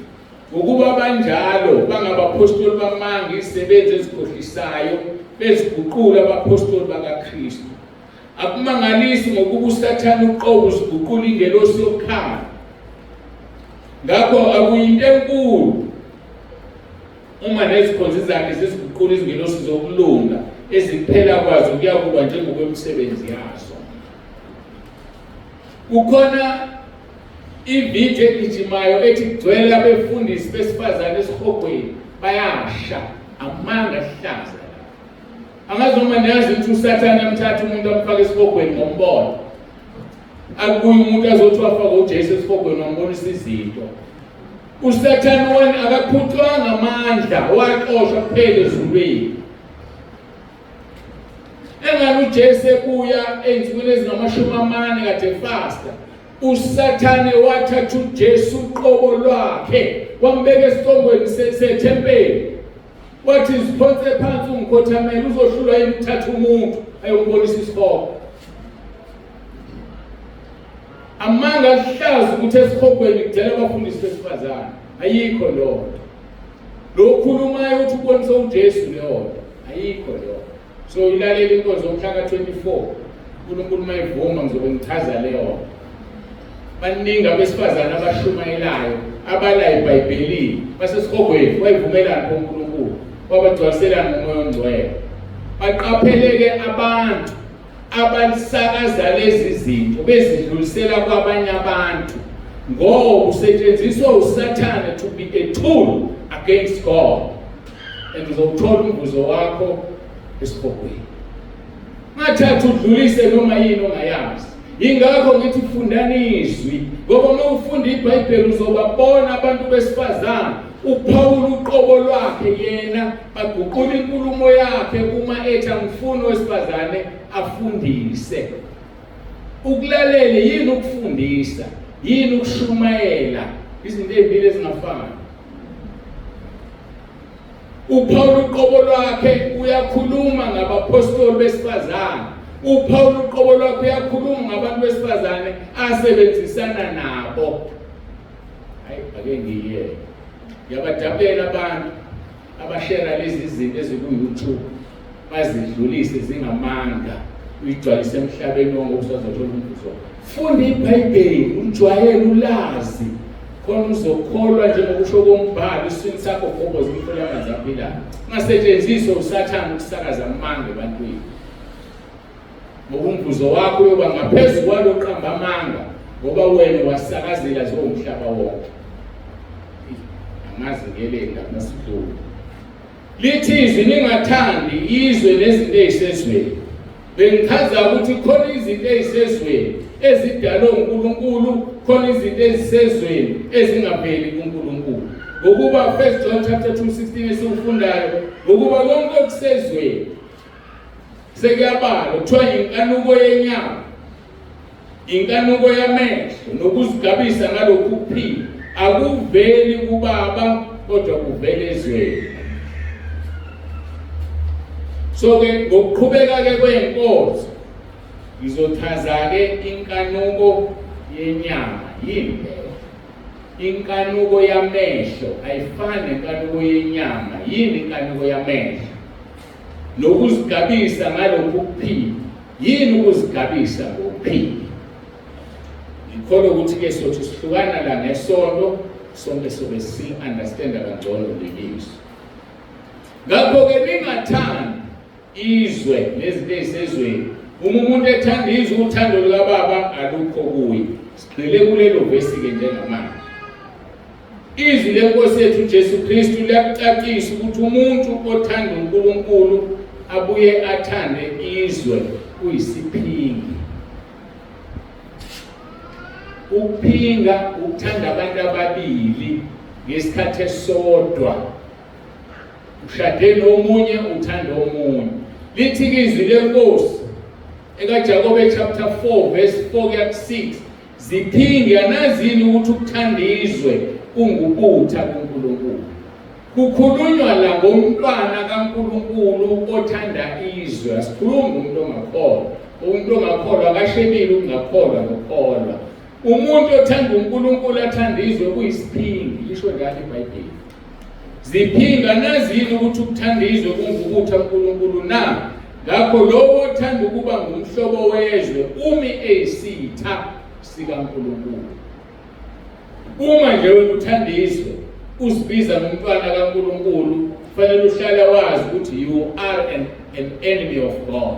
Ukuba banjalo bangabapostoli bamanga izisebenzi ezikhohlisayo beziguqula abapostoli bakaKristu. Akumangalisi ngokuba uSathane uqobo uziguqula ingelosi yokukhanya. Ngakho akuyinto enkulu uma nezikhonzi zakhe ziziguqula izingelosi zokulunga eziphela kwazo kuyakuba njengokwemisebenzi yazo. Kukhona ividiyo egijimayo ethi gcwele abefundisi besifazane esihogweni bayasha amanga ahlaza. Angazoma niyazi ukuthi uSathane amthatha umuntu amfake esihogweni ngombono. Akubuye umuntu azothi wafaka uJesu esihogweni wambonisa izinto. uSathane wena akaphuthwanga amandla waxoshwa kuphela ezulwini. Engani uJesu ebuya ensukwini ezingamashumi kade fasta. uSathane wathatha uJesu uqobo lwakhe wambeka esitongweni sethempeli. Wathi siphonse phansi ungikhothamela uzohlulwa yini ukuthatha umuntu ayombonisa isihogo. Amanga ahlaza ukuthi esihogweni kudala abafundisi besifazane. Ayikho lo. Lo khulumayo ukuthi ubonise uJesu leyo. Ayikho lo. So ilalela inkonzo yomhla ka-24 uNkulunkulu mayivuma ngizobe ngichaza leyo. Baningi abesifazane abashumayelayo abalayo eBhayibhelini basesihogweni wayivumelana kuNkulunkulu wabagcwaliselana ngoMoya oNgcwele. Baqapheleke abantu abalisakaza lezi zinto bezidlulisela kwabanye abantu ngoba usetshenziswa uSathane to be a tool against God. And uzothola umvuzo wakho esihogweni. Mathatha udlulise noma yini ongayazi. Ingakho ngithi fundani izwi ngoba uma ufunda iBhayibheli uzobabona abantu besifazane uPaul uqobo lwakhe yena baguqula inkulumo yakhe uma ethi angifuni wesifazane afundise. Ukulalela yini ukufundisa, yini ukushumayela, izinto ezimbili ezingafani. uPaul uqobo lwakhe uyakhuluma ngabapostoli besifazane. uPaul uqobo lwakhe uyakhuluma ngabantu besifazane asebenzisana nabo. Hayi ake ngiye. Ngiyabadabela abantu abashare lezi zinto eziku-YouTube bazidlulise zingamanga uyigcwalise emhlabeni wonke usazothola umvuzo. Funda iBhayibheli ujwayele ulazi khona uzokholwa njengokusho kombhalo isini sakho gobhoza imfula yamanzi aphilayo. Ungasetshenziswa uSathane ukusakaza amanga ebantwini. Ngoba umvuzo wakho uyoba ngaphezulu kwaloqamba amanga ngoba wena wasakazela zomhlaba wonke. Amazingeleni ngamasihluku. Lithi izwi ningathandi izwe nezinto ezisezweni. Bengichaza ukuthi khona izinto ezisezweni ezidalwe uNkulunkulu, khona izinto ezisezweni ezingaveli kuNkulunkulu. Ngokuba 1 John chapter 2:16 esifundayo, ngokuba konke okusezweni sekuyabala kuthiwa inkanuko yenyama, inkanuko yamehlo nokuzigabisa ngalokhu kuphila akuveli kuBaba kodwa kuvela ezweni. So ke ngokuqhubeka ke kwenkonzo ngizochaza ke inkanuko yenyama yini leyo. Inkanuko yamehlo ayifani nenkanuko yenyama. Yini inkanuko yamehlo? Nokuzigabisa ngalokhu kuphila. Yini ukuzigabisa ngokuphila? Ngikholwa ukuthi ke sothi sihlukana la ngesonto sonke sobe si understand kangcono lelizwe. Ngakho ke ningathandi izwe nezinto ezisezweni. Uma umuntu ethanda izwe uthando lukaBaba alukho kuye. Sigxile kulelo vesi ke njengamanje. Izwi lenkosi yethu uJesu Kristu liyakucacisa ukuthi umuntu othanda uNkulunkulu abuye athande izwe uyisiphingi. Ukuphinga ukuthanda abantu ababili ngesikhathi esodwa. Ushade nomunye uthanda omunye. Lithi izwi lenkosi ekaJakobe chapter 4 verse 4 kuya ku6 ziphinge anazini ukuthi ukuthanda izwe kungubutha kuNkulunkulu. kukhulunywa la ngomntwana kaNkulunkulu othanda izwe. Asikhulumi umuntu ongakholwa. Umuntu ongakholwa akashebile ukungakholwa nokholwa. Umuntu othanda uNkulunkulu athanda izwe kuyisiphingi, lisho njalo iBhayibheli. Ziphinga nazini ukuthi ukuthanda izwe kungubutha uNkulunkulu na. Ngakho lowo othanda ukuba ngumhlobo wezwe umi eyisitha sikaNkulunkulu. Uma nje wena uthanda izwe uzibiza ngumntwana kaNkulunkulu, kufanele uhlala wazi ukuthi you are an enemy of God.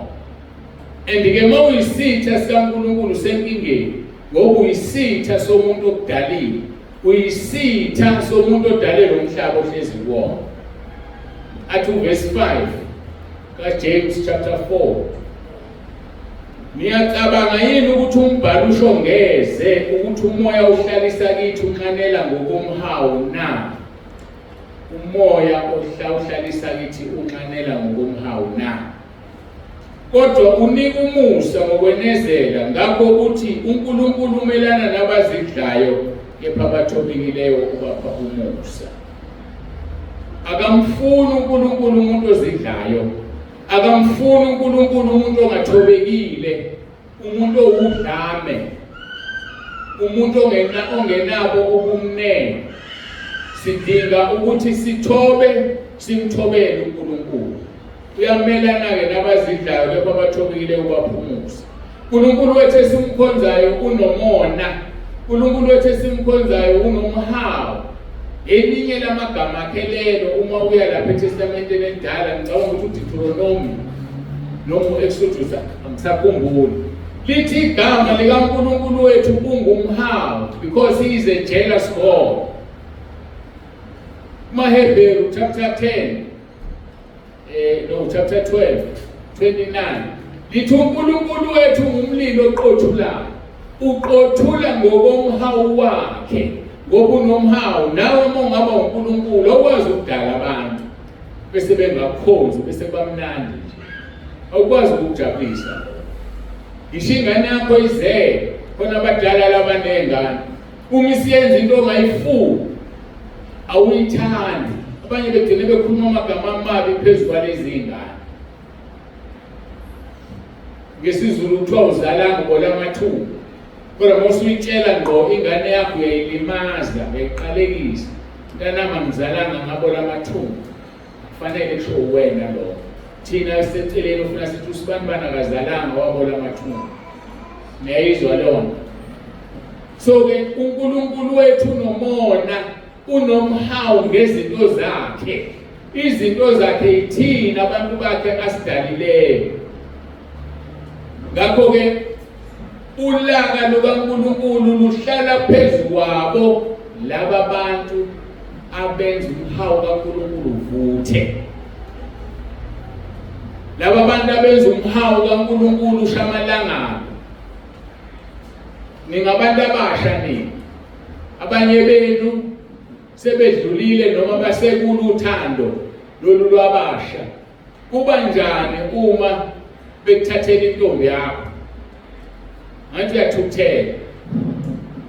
And-ke uma uyisitha sikaNkulunkulu senkingeni, ngoba uyisitha somuntu okudalile, uyisitha somuntu odalelwe umhlaba ohlezi kuwona. Athi verse 5 kaJames chapter 4, niyacabanga yini ukuthi umbhalo ushongeze ukuthi umoya uhlalisa kithi unqanela ngokomhawu na? Umoya uhlalisa kithi unqanela ngokomhawu na? Kodwa unika umusa ngokwenezela, ngakho ukuthi uNkulunkulu umelana nabazidlayo kepha abathobekileyo ubapha umusa. Akamfuni uNkulunkulu umuntu ozidlayo, akamfuni uNkulunkulu umuntu ongathobekile, umuntu owudlame, umuntu ongenabo ubumnene. Sidinga ukuthi sithobe, simthobele uNkulunkulu. Uyamelana-ke nabazidlayo kepha abathobekile ubaphumusa. uNkulunkulu wethu esimkhonzayo unomona, uNkulunkulu wethu esimkhonzayo unomhawu. Elinye lamagama akhe lelo uma uya lapha eTestamenteni Elidala, ngicabanga ukuthi uDeuteronomy noma uExodus, angisakhumbuli, lithi igama likaNkulunkulu wethu kungumhawu, because he is a jealous God. Hebrew chapter 10, chapter 12, 29, lithi uNkulunkulu wethu ngumlilo oqothulayo, uqothula ngokomhawu wakhe. Ngoba unomhawu, nawe uma ungaba uNkulunkulu okwazi ukudala abantu bese bengakhonzi bese bamnandi nje, awukwazi ukujabulisa. Ngisho ingane yakho izele, khona abadala labanengane, uma isiyenza into ongayifuni awuyithandi, abanye begcine bekhuluma amagama amabi phezu kwalezi ingane. NgesiZulu kuthiwa uzalanga ubola amathumba. Kodwa uma usuyitshela ngqo ingane yakho uyayilimaza, uyayiqalekisa. Mntanami angizalanga ngabola amathumba. Kufanele kusho uwena lo. Thina siseceleni ufuna sithi usibanibani akazalanga wabola amathumba. Niyayizwa lona. So-ke uNkulunkulu wethu unomona, unomhawu ngezinto zakhe. Izinto zakhe yithina abantu bakhe asidalileyo. Ngakho-ke ulaka lukaNkulunkulu luhlala phezu kwabo laba bantu abenza umhawu kaNkulunkulu uvuthe. Laba bantu abenza umhawu kaNkulunkulu ushamalangana. Ningabantu abasha nini? Abanye benu sebedlulile noma basekula uthando lolu lwabasha. Kuba njani uma bekuthathela intombi yakho? Ngathi uyathukuthela.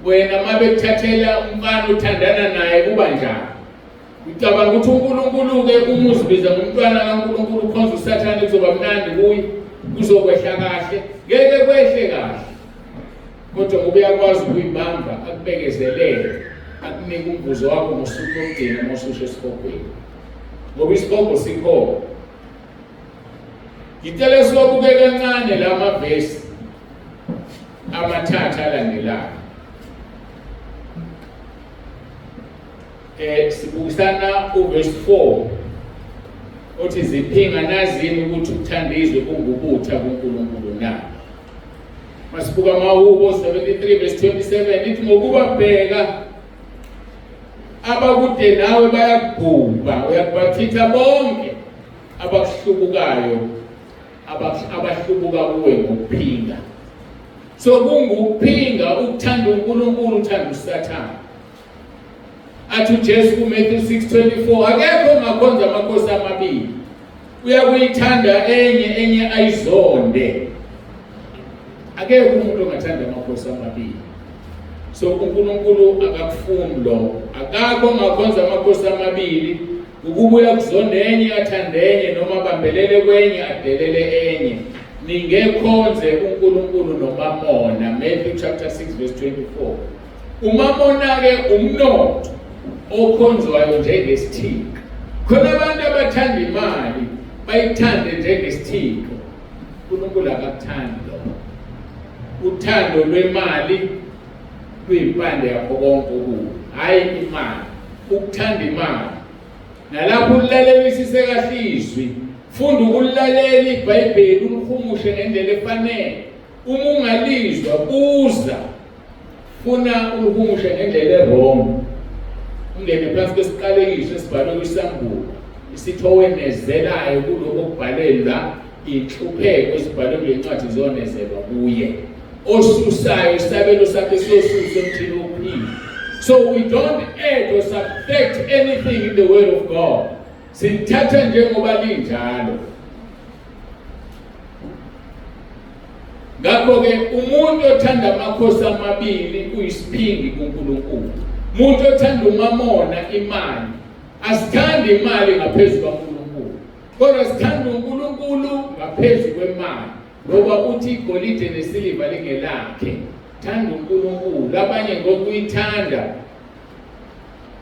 Wena uma bekuthathela umfana uthandana naye kuba njani? Ucabanga ukuthi uNkulunkulu-ke uma uzibiza ngomntwana kaNkulunkulu ukhonza uSathane kuzoba mnandi kuye, kuzokwehla kahle? Ngeke kwehle kahle. Kodwa ngoba uyakwazi ukuyibamba, akubekezelele, akunike umvuzo wakho ngosuku lokugcina uma ususho esikhokweni. Ngoba isikhokho sikhona. Ngicela siwabuke kancane la mavesi amathathu alandelayo. Sibukisana uverse 4 uthi ziphinga nazini ukuthi ukuthanda izwe kungubutha kuNkulunkulu na. Masibuka Mahubo 73 verse 27 lithi ngokubabheka abakude nawe bayakubhubha, uyakubathitha bonke abakuhlubukayo, abahlubuka kuwe ngokuphinga. So kungukuphinga ukuthanda uNkulunkulu, uthanda uSathane. Athi uJesu kuMatthew 6:24, akekho ongakhonza amakhosi amabili. Uyakuyithanda enye ayizonde. Akekho umuntu ongathanda amakhosi amabili. So uNkulunkulu akakufuni lo. Akakho ongakhonza amakhosi amabili, ukubuya kuzonda enye athande enye noma bambelele kwenye adelele enye ningekhonze uNkulunkulu noMamona. Matthew chapter 6 verse 24. uMamona ke umnotho okhonzwayo njengesithixo. Khona abantu abathanda imali bayithande njengesithixo. uNkulunkulu akakuthandi lokho. Uthando lwemali kuyimpande yakho konke okubi, hayi imali. Ukuthanda imali nalapho ulalelisise kahle izwi, funda ukulalela iBhayibheli ulihumushe ngendlela efanele. Uma ungalizwa buza, funa ulihumushe ngendlela erong. Ungene phansi kwesiqalekiso esibhalwe kwisambulo isithi owenezelayo kuloko okubhalelwa inhlupheko ezibhalwe kule ncwadi zonezelwa kuye, osusayo isabelo sakhe siyosusa emthini wokuphila. So we don't add or subtract anything in the word of God. Sithatha njengoba linjalo. Ngakho-ke umuntu othanda amakhosi amabili uyisiphingi kuNkulunkulu. Umuntu othanda uMamona, imali, asithandi imali ngaphezu kaNkulunkulu, kodwa sithanda uNkulunkulu ngaphezu kwemali, ngoba uthi igolide nesiliva lingelakhe. Thanda uNkulunkulu. Abanye ngokuyithanda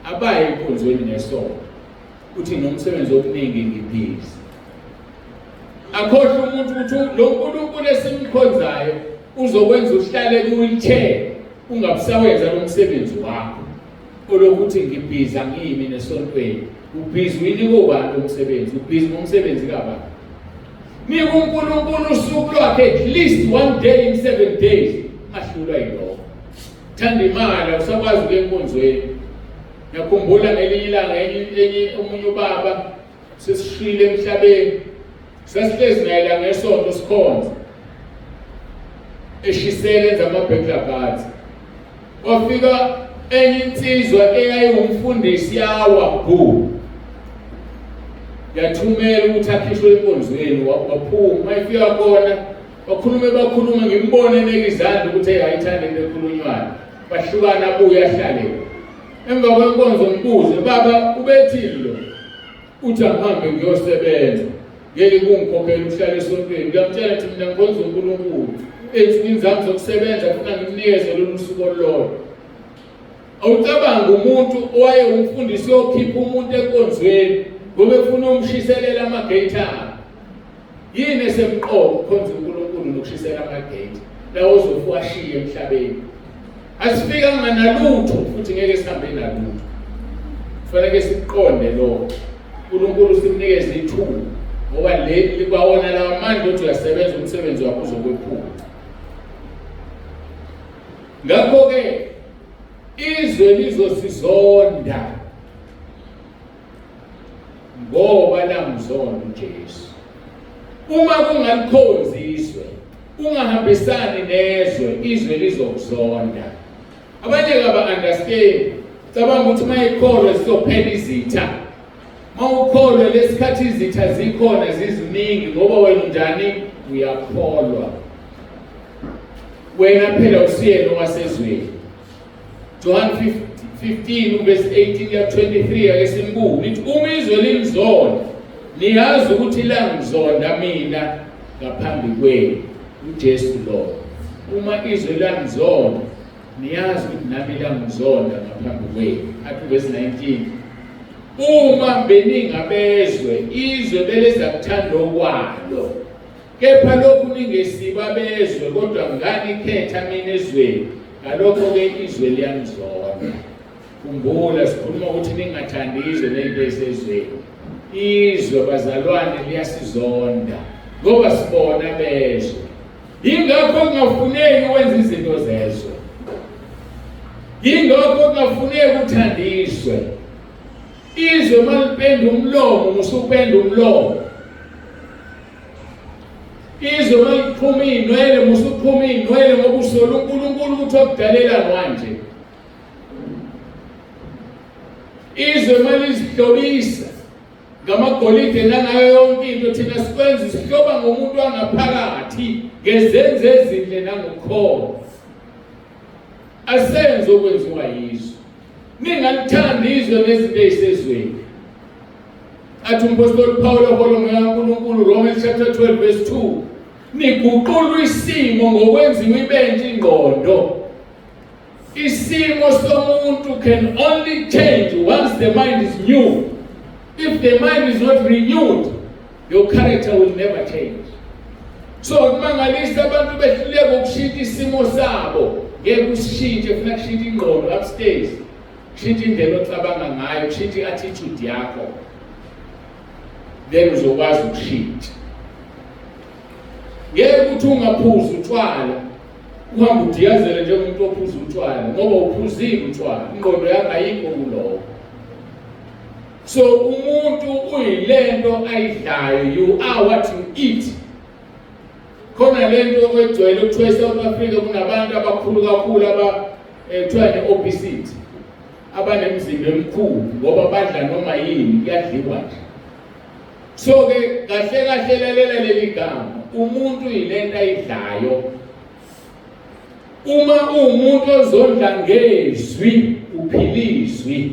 abaye enkonzweni ngesono, uthi nomsebenzi omningi ngibhizi. Akhohlwe umuntu ukuthi lo Nkulunkulu esimkhonzayo uzokwenza uhlale ku-wheelchair ungabusawenza lo msebenzi wakho olokuthi ngibhiza ngimi nesontweni. Ubhizi wini kubani lo msebenzi? Ubhizi ngomsebenzi kabani? Nika uNkulunkulu usuku lwakhe at least 1 day in 7 days. Ahlulwa yilokho. Thanda imali usakwazi ukuya enkonzweni. Ngiyakhumbula ngelinye ilanga omunye ubaba sesishile emhlabeni, sasihlezi naye la ngesonto sikhonza eshisele enza ama-backloggers. Wafika enye insizwa eyayiwumfundisi yawa bhu, yathumela ukuthi akhishwe enkonzweni. Waphuma mayifika khona bakhuluma ngimbone nekizandla ukuthi ayithande into ekhulunywayo. Bahlukana abuye ahlale. Emva kwenkonzo ngibuze, baba ubethile lo? Uthi angihambe ngiyosebenza, ngeke kungikhokhele ukuhlala esontweni. Ngiyamtshela ukuthi mina ngikhonza uNkulunkulu, ezinsukwini zami zokusebenza funa ngimnikeze lolu suku olulodwa. Awucabangi umuntu owayewumfundisi yokhipha umuntu enkonzweni ngoba efuna umshiselela amagate akhe. Yini esemqoka ukukhonza uNkulunkulu nokushisela amagate lawo uzofa ashiye emhlabeni? Asifikanga nalutho futhi ngeke sihambe nalutho. Kufanele siqonde lo uNkulunkulu simnikeze ithuba, ngoba leli kwawona lawa manje ukuthi uyasebenza umsebenzi wakho uzokwephula. Ngakho-ke izwe lizosizonda ngoba lamzonda uJesu. Uma kungalikhonzi izwe, ungahambisani nezwe, izwe lizokuzonda. Abanye kaba-understand, cabanga ukuthi uma ikholwa zizophela izitha. Uma ukholwa lesikhathi izitha zikhona ziziningi ngoba wena njani uyakholwa. Wena phela usiyena owasezweni. John 15 verse 18 ya 23 akesimbuku lithi uma izwe limzonda niyazi ukuthi langizonda mina ngaphambi kwenu, uJesu lo. Uma izwe langizonda niyazi ukuthi nami langizonda ngaphambi kwenu. Athi verse 19, uma beningabezwe izwe beleza kuthanda okwalo, kepha lokhu ningesiba bezwe kodwa nganikhetha mina ezweni, ngalokho-ke izwe liyangizonda. Khumbula sikhuluma ukuthi ningathandi izwe nento esezweni. Izwe bazalwane liyasizonda ngoba sibona bezwe. Yingakho kungafuneki wenza izinto zezwe. Yingakho kungafuneki uthandiswe. Izwe malipenda umlomo musupenda umlomo. Izwe maliphuma inwele musuphuma inwele ngoba usola uNkulunkulu ukuthi okudalela manje. Izwe malizihlobisa ngamagolide nangayo yonke into thina sikwenza sihloba ngomuntu wangaphakathi ngezenzo ezinhle nangokholo. Asenze okwenziwa yizwe. Ningalithanda izwe nezinto ezisezweni. athi umpostoli Paul ohola umoya kaNkulunkulu, Romans chapter 12 verse 2, niguqulwa isimo ngokwenziwa ibentshe ingqondo. Isimo somuntu can only change once the mind is new. If the mind is not renewed, your character will never change. So kumangalisa abantu behluleka ukushintsha isimo sabo, ngeke usishintshe, funa kushintsha ingqondo upstairs, kushintsha indlela ocabanga ngayo, kushintsha i-attitude yakho, then uzokwazi ukushintsha. Ngeke ukuthi ungaphuzi utshwala, uhambe udiyazele njengomuntu ophuza utshwala, ngoba uphuzile utshwala, ingqondo yakho ayikho kulowo. So umuntu uyilento ayidlayo, you are what you eat. Khona lento okwejwayele ukuthiwa eSouth Africa kunabantu abakhulu kakhulu kuthiwa ne-obesity, abanemizimba emikhulu ngoba badla noma yini, kuyadliwa nje. So ke kahle kahle lalela leli gama, umuntu uyilento ayidlayo. Uma umuntu ozondla ngezwi uphilizwi,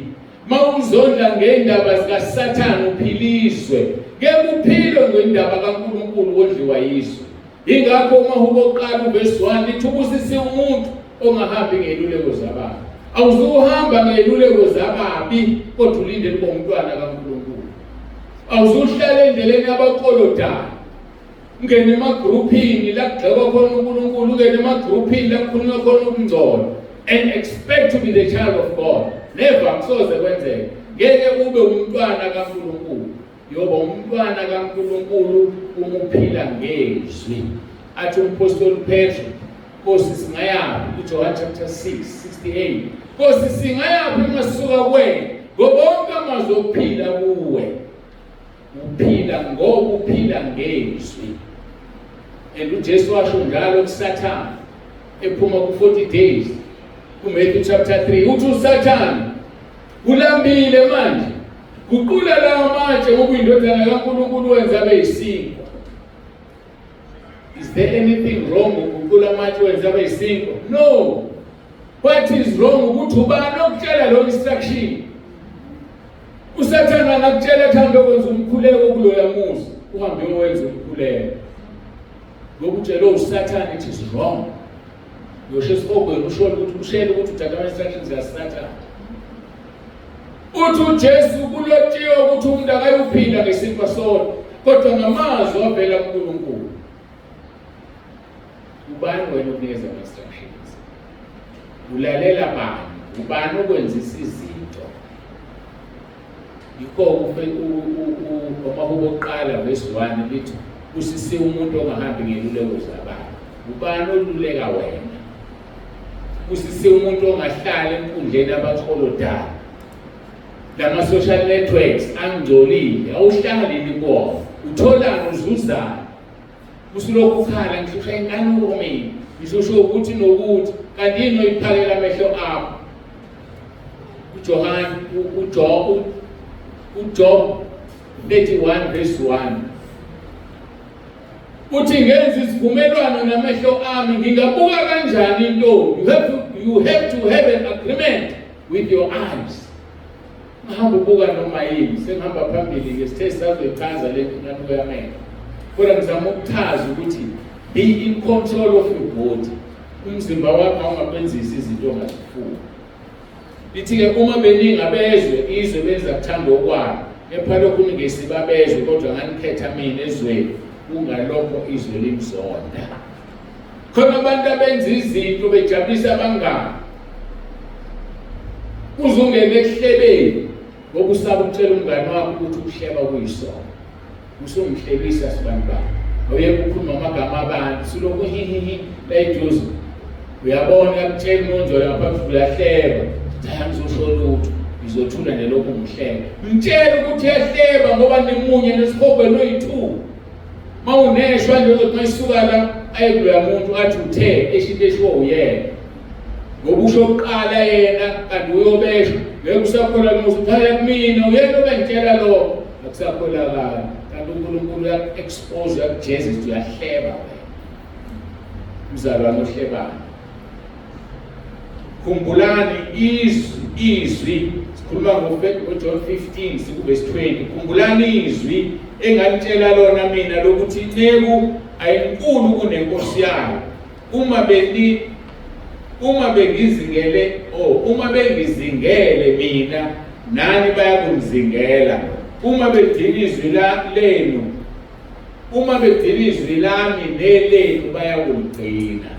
ma uzondla ngendaba zikaSathane uphilizwe, ngeke uphile ngendaba kaNkulunkulu odliwa yizwe. Ingakho uMahubo oqala uvesi 1 lithi ubusise umuntu ongahambi ngeluleko zababi. Awuzuhamba ngeluleko zababi kodwa ulindele ube umntwana kaNkulunkulu. Awuzuhlala endleleni yabaqolodana, ungene emagroupini la kugxekwa khona uNkulunkulu, ungene emagroupini la kukhulunywa khona ubungcono and expect to be the child of God. Never kusoze kwenzeke. Ngeke ube umntwana kaNkulunkulu. Yoba umntwana kaNkulunkulu umuphila ngezwi. Athi umpostoli Petro, Nkosi singayaphi, uJohn chapter 6:68. Nkosi singayaphi masuka kuwena, ngoba wonke amazwi okuphila kuwe. Uphila ngoba uphila ngezwi. And uJesu washo njalo kuSathane ephuma ku-40 days kuMatthew chapter 3, uthi uSathane ulambile manje, guqula lawo matshe ngoba indodana kaNkulunkulu wenza abe yisinkwa. Is there anything wrong ukuguqula amatshe wenza abe yisinkwa? No. What is wrong ukuthi ubani okutshela lo instruction? uSathane angakutshela thambe kwenza umkhuleko kuloya muzi, uhambe uyenze umkhuleko. Ngokutshela uSathane it is wrong. Yosho sibogwena usholo ukuthi ushele ukuthi uthatha instructions zikaSathane. Uthi uJesu kulotshiwe ukuthi umuntu akayophila ngesifo sodwa, kodwa ngamazwi avela kuNkulunkulu. Ubani wena ukunikeza instructions? Ulalela bani? Ubani okwenzisa izinto? Yikho uMahubo oqala verse 1 lithi usise umuntu ongahambi ngeluleko zabantu. Ubani oluleka wena? Usise umuntu ongahlala enkundleni abaxolodala, lama social networks angcolile, awuhlali kuwona, utholani uzuzana, usulokhu ukhala ngihlusha inkanuko mina, ngisho ukuthi nokuthi kanti yini oyiphakela amehlo akho. uJob 31 verse 1 uthi ngenza isivumelwano namehlo ami, ngingabuka kanjani intombi? You have to have an agreement with your eyes. Ngihamba ubuka noma yini, sengihamba phambili ngesithe sazoyichaza le nto yamehlo. Kodwa ngizama ukuchaza ukuthi be in control of your body. Umzimba wakho awungabenzisi izinto ongazifuni. Lithi-ke uma beningi abezwe, izwe benza kuthanda okwalo, kepha lokhu ningesibabezwe, kodwa nganikhetha mina ezweni, kungalokho izwe limzonda. Khona abantu abenza izinto bejabulisa abangani, uzungene ekuhlebeni ngoba usaba ukutshela umngane wakho ukuthi ukuhleba kuyisono. Usumhlebisa sibantu bakho, awuyeke ukhuluma amagama abantu, sulokhu hihihi la eduze. Uyabona yakutshela umonzo lapha uyahleba, ngizosho lutho, ngizothula nelokhu ngihleba. Mtshela ukuthi uyahleba ngoba nimunye nesihobweni oyi2. Mawuneshwa nje ukuthi mayisuka la ayekuloya muntu athi uthe eshinto eshiwo uyena. Ngoba usho uqala yena kanti uyobeshwa, ngeke usakhola ukuthi haya kumina uyena obengitshela lo, akusakholakala. Kanti uNkulunkulu uyak-expose, uyakujeza ukuthi uyahleba. Mzalwane ohlebana, khumbulani izwi sikhuluma ngoJohn 15 sikuvesi 20, khumbulani izwi engalitshela lona mina lokuthi inceku ayinkulu kunenkosi yayo. Uma bengizingele mina, nani bayakungizingela. Uma bedinga izwi lami nelenu bayakuligcina.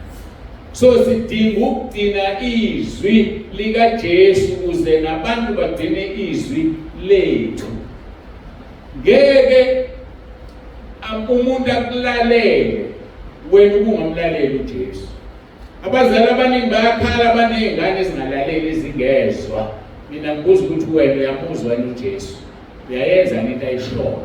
So sidinga ukugcina izwi likaJesu ukuze nabantu bagcine izwi lethu. Ngeke umuntu akulalele wena ubungamlaleli uJesu. Abazali abaningi bayakhala abanezingane ezingalaleli ezingezwa. Mina ngibuza ukuthi wena uyamuzwa yini uJesu? Uyayenza into ayishoyo.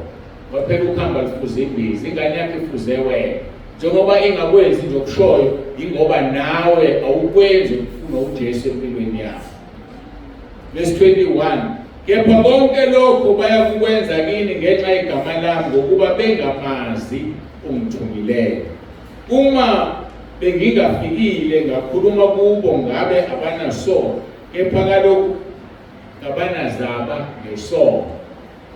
Waphela ukuhamba lifuze ibhizi, ingane yakhe ifuze wena. Njengoba ingakwenzi nje okushoyo, ingoba nawe awukwenzi ukufuna uJesu empilweni yakho. Verse 21, kepha konke lokho bayakukwenza kini ngenxa yegama lami ngokuba bengamazi ungithumileyo. Uma bengingafikile ngakhuluma kubo ngabe abanasono, kepha kaloku abanazaba ngesono.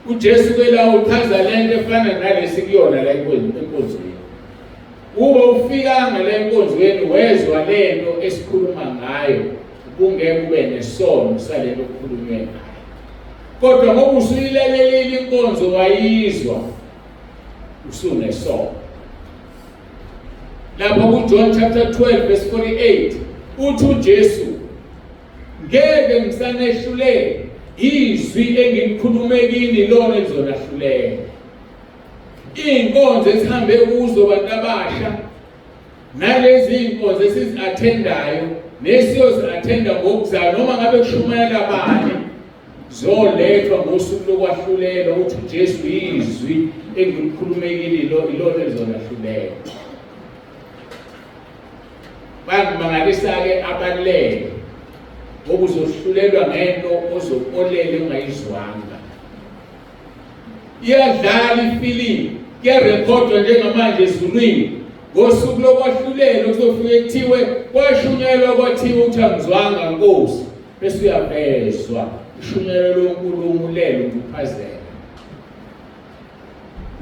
uJesu kwelawo uchaza lento efana nalesi kuyona la enkonzweni. Ube ufikanga la enkonzweni wezwa lento esikhuluma ngayo, kungeke ube nesono salento okukhulunywe ngayo. Kodwa ngoba usuyilalelile inkonzo wayizwa, usunesono. Lapha kuJohn chapter 12 verse 48 uthi uJesu, ngeke ngisanehlulele izwi engilikhulume kini lona elizonahlulela. Iy'nkonzo esihambe kuzo bantu abasha, nalezi iy'nkonzo esizi-athendayo nesiyozi-athenda ngokuzayo, noma ngabe kushumayela bani, zolethwa ngosuku lokwahlulelwa ukuthi uJesu izwi engilikhulume kini ilona elizonahlulela. Bangimangalisa-ke abalele okuzohlulelwa ngento ozokolele ungayizwanga. Iyadlala ifilimu, kuyarekhodwa njengamanje ezulwini. Ngosuku lokwahlulelwa kuzofike kuthiwe kwashunyelwa kwathiwa ukuthi angizwanga Nkosi, bese uyavezwa ishunyelo loNkulunkulu lelo ukuphazela.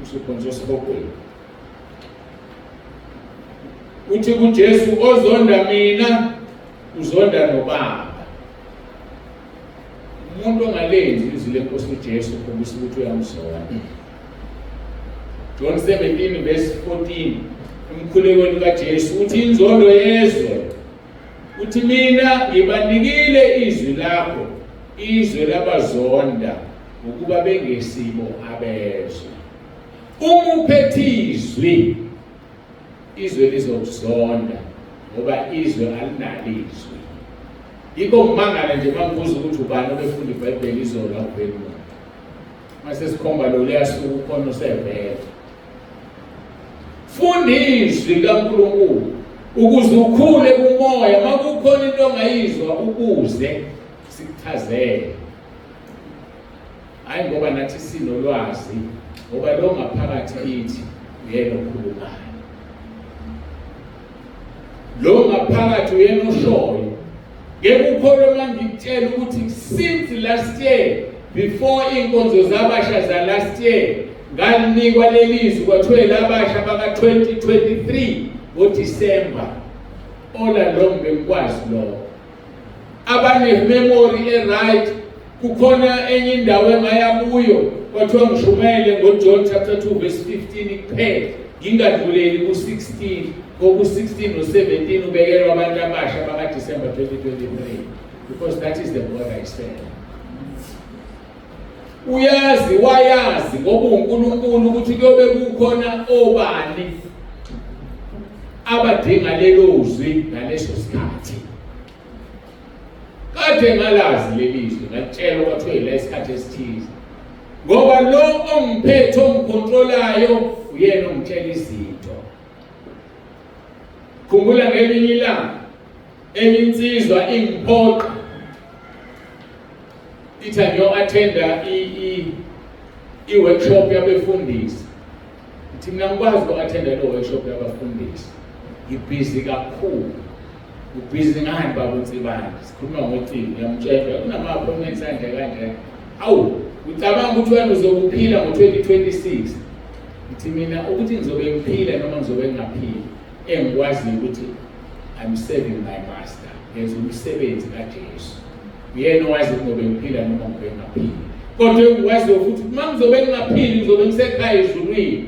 Usukhonza esibokweni. Uthi kuJesu, ozonda mina uzonda noBaba. Umuntu ongalenzi izwi leNkosi uJesu ukhombisa ukuthi uyamzonda. John 17 verse 14, umkhulekweni kaJesu uthi inzondo yezwe, uthi mina ngibanikile izwi lakho, izwi labazonda ukuba bengesibo abezwe. Uma uphethe izwi lizokuzonda ngoba izwi alinalo izwi. Yiko ngimangala nje mangibuza ukuthi ubani obefunda iBhayibheli izolo akuveli muntu. Mase sikhomba lo leyasuka ukhona usevela. Funda izwi kaNkulunkulu ukuze ukhule kumoya. Makukhona into ongayizwa ukuze sikuchazele. Hayi ngoba nathi sinolwazi, ngoba lo ngaphakathi kithi uyena okhulumayo. Lo ngaphakathi uyena oshoyo. Ngeke ukholwe mangikutshela ukuthi since last year, before inkonzo zabasha za last year, ngalinikwa lelizwi kwathiwe labasha baka 2023 ngoDisemba. All along bengikwazi lo. Abane memory right, kukhona enye indawo engaya kuyo kwathiwa ngishumele ngoJohn chapter 2 verse 15 kuphela. Ngingadluleli ku-16, ngoku-16 no-17 ubekelwa abantu abasha baka-December 2023, because that is the God I serve. Uyazi, wayazi ngoba uNkulunkulu ukuthi kuyobe kukhona obani abadinga lelo zwi ngaleso sikhathi. Kade ngalazi lelizwi, ngalitshela kwathiwa ila isikhathi esithize, ngoba lo ongiphethe ongikhotrolayo uyena ongitshela izinto. Khumbula ngelinye ilanga enye insizwa ingiphoqa ithi ngiyo-athenda i-workshop yabefundisi. Ithi mina ngikwazi uku-athenda lo workshop yabafundisi, ngibhizi kakhulu. ubhizi ngani baba uNtsibane sikhuluma ngocingo ngiyamtshela kunama-appointments kanje awu ucabanga ukuthi wena uzokuphila ngo-2026 ngithi mina ukuthi ngizobe ngiphila noma ngizobe ngingaphili engikwaziyo ukuthi I'm serving my master ngenza umsebenzi kaJesu uyena owazi ukuthi ngizobe ngiphila noma ngizobe ngingaphili kodwa engikwaziyo futhi uma ngizobe ngingaphili ngizobe ngisekhaya ezulwini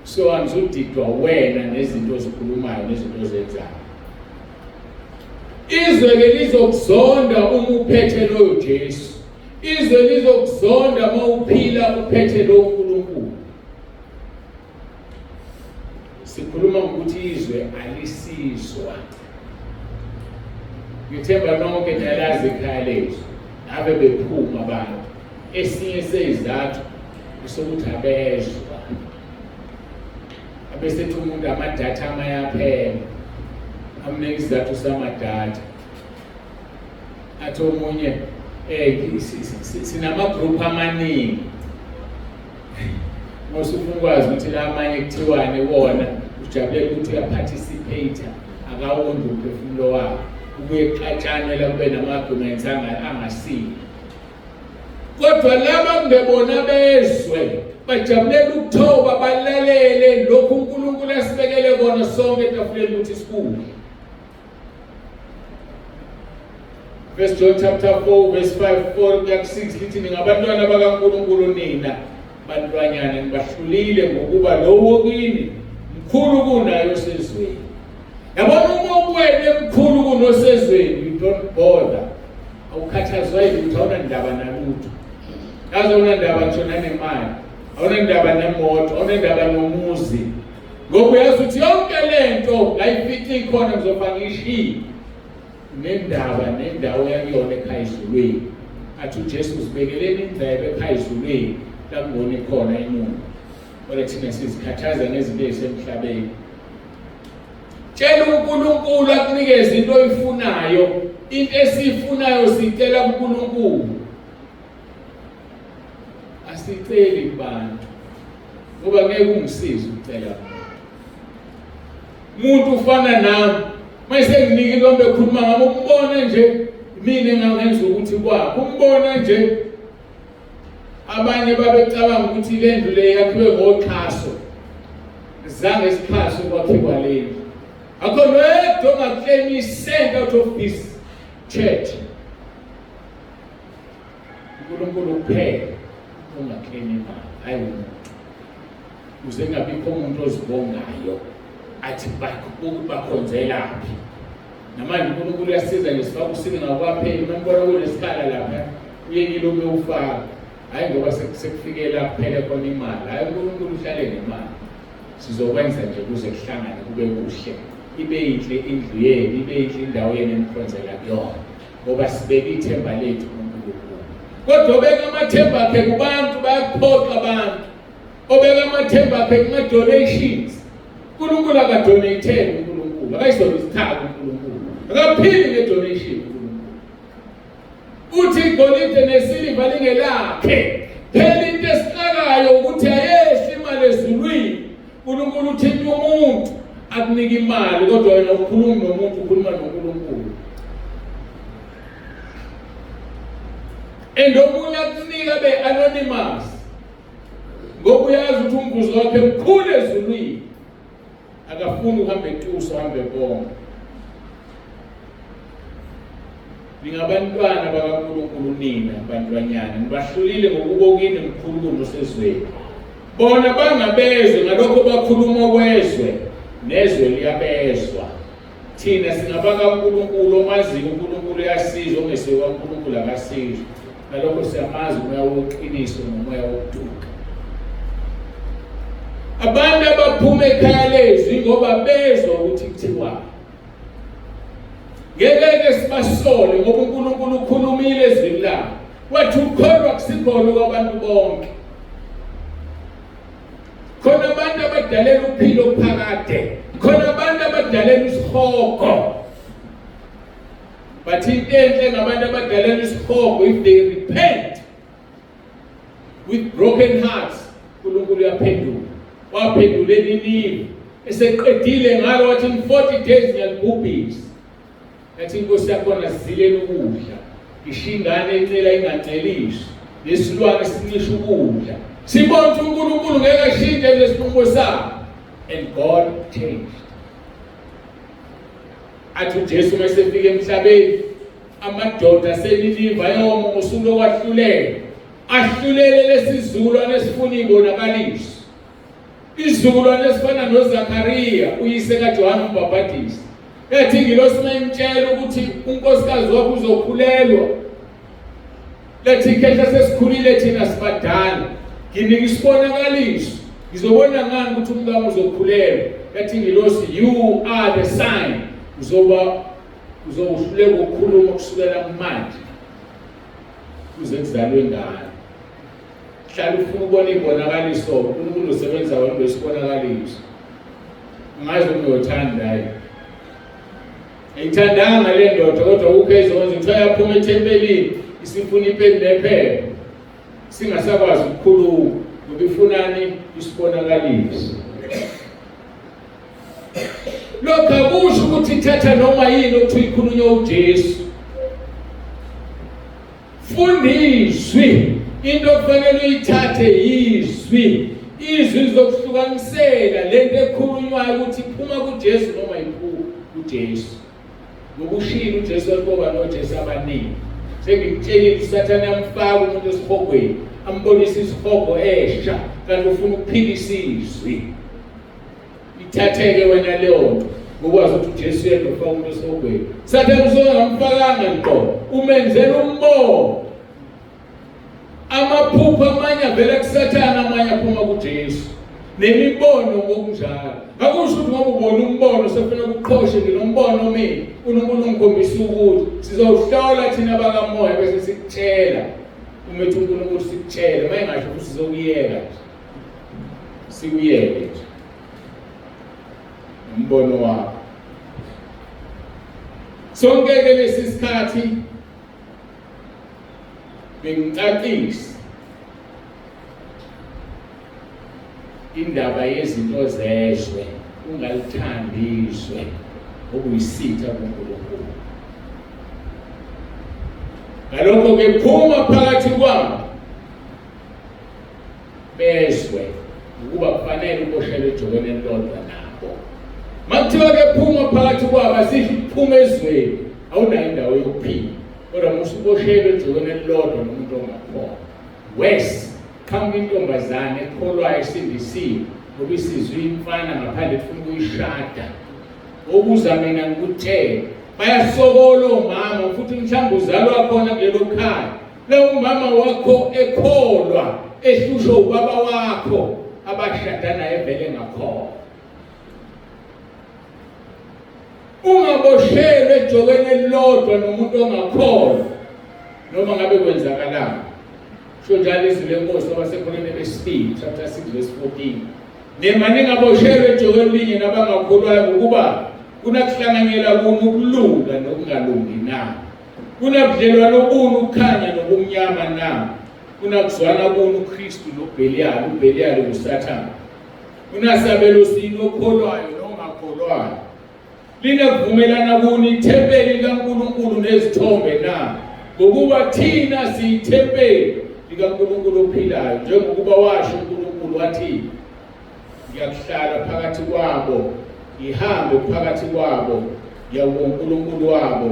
so angizodidwa wena nezinto ozikhulumayo nezinto ozenzayo. Izwe lizokuzonda uma uphethe loyo Jesu. Izwe lizokuzonda uma uphila uphethe lo uNkulunkulu. Sikhuluma ukuthi izwe alisizwa. Ngithemba nonke niyalazi ikhaya lethu. Ave bephuma abantu. Esinye sezizathu sokuthi abezwa. Abesethi umuntu amadatha amayaphela. Amnika isizathu samadatha. Athi omunye sinamagroup amaningi. Mosufuna ukwazi ukuthi la amanye kuthiwane wona ujabule ukuthi uyaparticipate akawundi umphefumulo wakhe ubuye xatshanela kube nama-arguments angasile. Kodwa laba ngebona bezwe bajabulela ukuthoba balalele lokhu uNkulunkulu asibekele kona sonke etafuleni ukuthi sikudle. First John chapter 4 verse 5-6 lithi ningabantwana bakaNkulunkulu nina bantwanyana nibahlulile ngokuba lowo kini mkhulu kunayo osezweni. Yabona uma uwena mkhulu kunosezweni you don't bother. Awukhathazwa yilutho awuna ndaba nalutho. Awuna ndaba ngisho nanemali. Awuna ndaba nemoto, awuna ndaba nomuzi. Ngoba uyazi ukuthi yonke lento ayifithi ikhona ngizofa ngishiye. Nendawo yakuyona ekhaya ezulwini. Athi uJesu usibekeleni indlebe ekhaya ezulwini la kubona ikhona inyuma. Kodwa thina sizikhathaza ngezinto ezisemhlabeni. Tshela uNkulunkulu akunikeze into oyifunayo. Into esiyifunayo sicela kuNkulunkulu. Asiceli kubantu. Ngoba ngeke ungisize ucela umuntu ufana nami. Mase nginike into bekhuluma ngami ukubona nje mina engangenza ukuthi kwakho umbona nje abanye babecabanga ukuthi le ndlu le yakhiwe ngoxhaso zange sixhaso kwakhiwa le ndlu akho noyedwa ongaclaim cent out of this church. uNkulunkulu kuphela ongaclaim imali hayi umuntu uze ngabikho umuntu ozibongayo athi bakhonzelaphi. Namanje uNkulunkulu uyasiza nje sifaka usile ngakwaphela mangibona kunesikhala lapha uyekile ube ufaka hayi ngoba sekufikela kuphela khona imali. Hayi uNkulunkulu uhlale nemali sizokwenza nje kuze kuhlangane kube kuhle ibe yinhle indlu yenu ibe yinhle indawo yenu enikhonzela kuyona ngoba sibeke ithemba lethu kuNkulunkulu. Kodwa obeka amathemba akhe kubantu bayakuphoqa abantu. Obeka amathemba akhe kuma-donations. uNkulunkulu akadonate uNkulunkulu akayisona isithako uNkulunkulu akaphili ngedonation uNkulunkulu. Uthi igolide nesiliva lingelakhe phela into esixakayo ukuthi ayehli imali ezulwini. uNkulunkulu uthi umuntu akunika imali kodwa wena ukhuluma nomuntu ukhuluma noNkulunkulu. Endomunye akunika be-anonymous ngoba uyazi ukuthi umvuzo wakhe mkhulu ezulwini. Akafuni uhambe etuso uhambe bonke. Ningabantwana bakaNkulunkulu nina bantwanyana nibahlulile ngokuba kini mkhulu kunosezweni. Bona bangabezwe ngalokho bakhuluma kwezwe nezwe liyabezwa. Thina singabakaNkulunkulu omaziyo uNkulunkulu uyasiza ongesekwa uNkulunkulu akasiza. Ngalokho siyamazi umoya woqiniso nomoya wokuduka. Abantu abaphuma ekhaya lezwi ngoba bezwa ukuthi kuthiwa. Ngeke sibasole ngoba uNkulunkulu ukhulumile ezwini lakhe. Wathi ukholwa kusikholwa kwabantu bonke. Khona abantu abadalela ukuphila okuphakade. Khona abantu abadalela isihogo. Bathi into enhle ngabantu abadalela isihogo if they repent with broken hearts uNkulunkulu uyaphendula. Waphendule Ninive eseqedile ngalo wathi in 40 days ngiyalibhubhisa. yathi inkosi yakhona sizileni ukudla, ishingane encela inganceliswa, nesilwane sincisha ukudla. Sibona ukuthi uNkulunkulu ngeke ashintshe lesinqumo sakhe, and God changed. Athi uJesu masefika emhlabeni, amadoda aseNiniva yoma ngosuku lokwahlulela, ahlulele lesizulwane esifuna ibonakaliso. Izulwane esifana noZakhariya uyise kaJohane uMbhapatisi, yathi ingilosi mayimtshela ukuthi unkosikazi wakhe uzokhulelwa, lethi ikhehla sesikhulile thina sibadala, nginika isibonakaliso, ngizobona ngani ukuthi umntwana uzokhulelwa. Yathi ingilosi, you are the sign, uzohluleka ukukhuluma kusukela manje kuze kuzalwe ingane. Hlala ufuna ukubona ibonakaliso, uNkulunkulu usebenza wena besibonakaliso. Ungazi uyothanda ayithandanga le ndoda, kodwa ukuzokwenza ukuthi ayaphuma ethempelini isifuna impeli nephepha, singasakwazi ukukhuluma ngoba ifunani isibonakaliso. Lokho akusho ukuthi thatha noma yini ukuthi ikhulunywe uJesu. Fundiswe into okufanele uyithathe yizwi, izwi lizokuhlukanisela lento ekhulunywayo ukuthi iphuma kuJesu noma iphuma kuJesu. Ngokushilo uJesu waqoba noJesu abaningi. Sengimtshelile uSathane amfaka umuntu esihogweni, ambonisa isihogo esha, kanti ufuna ukuphikisa izwi. Ithatheke wena leyo nto ngokwazi ukuthi uJesu yedwa ufaka umuntu esihogweni. Sathane usongamfakanga ngqo, umenzela umbono. Amaphupho amanye avela kuSathane, amanye aphuma kuJesu. Nemibono ngokunjalo. Akusho ukuthi ngoba ubona umbono sefuna ukuqhoshe nginombono mina, uNkulunkulu ungikhombisa ukuthi sizowuhlola thina bakamoya bese sikutshela. Umethi uNkulunkulu sikutshela, mayingasho ukuthi sizokuyeka nje. Sikuyeke nje. Umbono wakho. Sonke lesi sikhathi bengicacisa indaba yezinto zezwe, ungalithandiswe okuyisitha kuNkulunkulu. Ngalokho-ke phuma phakathi kwabo bezwe ukuba kufanele uboshelwe ejokeni elilodwa nabo. Makuthiwa-ke phuma phakathi kwabo asisho ukuphuma ezweni, awunayo indawo yokuphila, kodwa musuboshelwe ejokeni elilodwa nomuntu ongakhona. Wes khamba intombazane ekholwayo esindisiwe, ngoba isizwe imfana ngaphandle kufuna ukuyishada. Okuza mina ngikuthe bayasokola omama futhi mhlawumbe uzalwa khona kulelo khaya, la umama wakho ekholwa ehlushwa ubaba wakho abashadana evele ngakhona. Ungaboshelwe ejokeni elilodwa nomuntu ongakholwa noma ngabe kwenzakalani. Sho njalo izwi lenkosi abasekhuleni besibili chapter 6 verse 14. Nemani ngaboshelwe ejokeni linye nabangakholwayo ngokuba kunakuhlanganyela kuni ukulunga nokungalungi na, kunabudlelwano buni ukukhanya nobumnyama na, kunakuzwana kuni uKristu noBeliyali, uBeliyali nguSathane, kunasabelo sini okholwayo nongakholwayo, linakuvumelana kuni ithempeli likaNkulunkulu nezithombe na, ngokuba thina siyithempeli likaNkulunkulu ophilayo, njengokuba washo uNkulunkulu wathi, ngiyakuhlala phakathi kwabo, ngihambe phakathi kwabo, ngiyawuba uNkulunkulu wabo,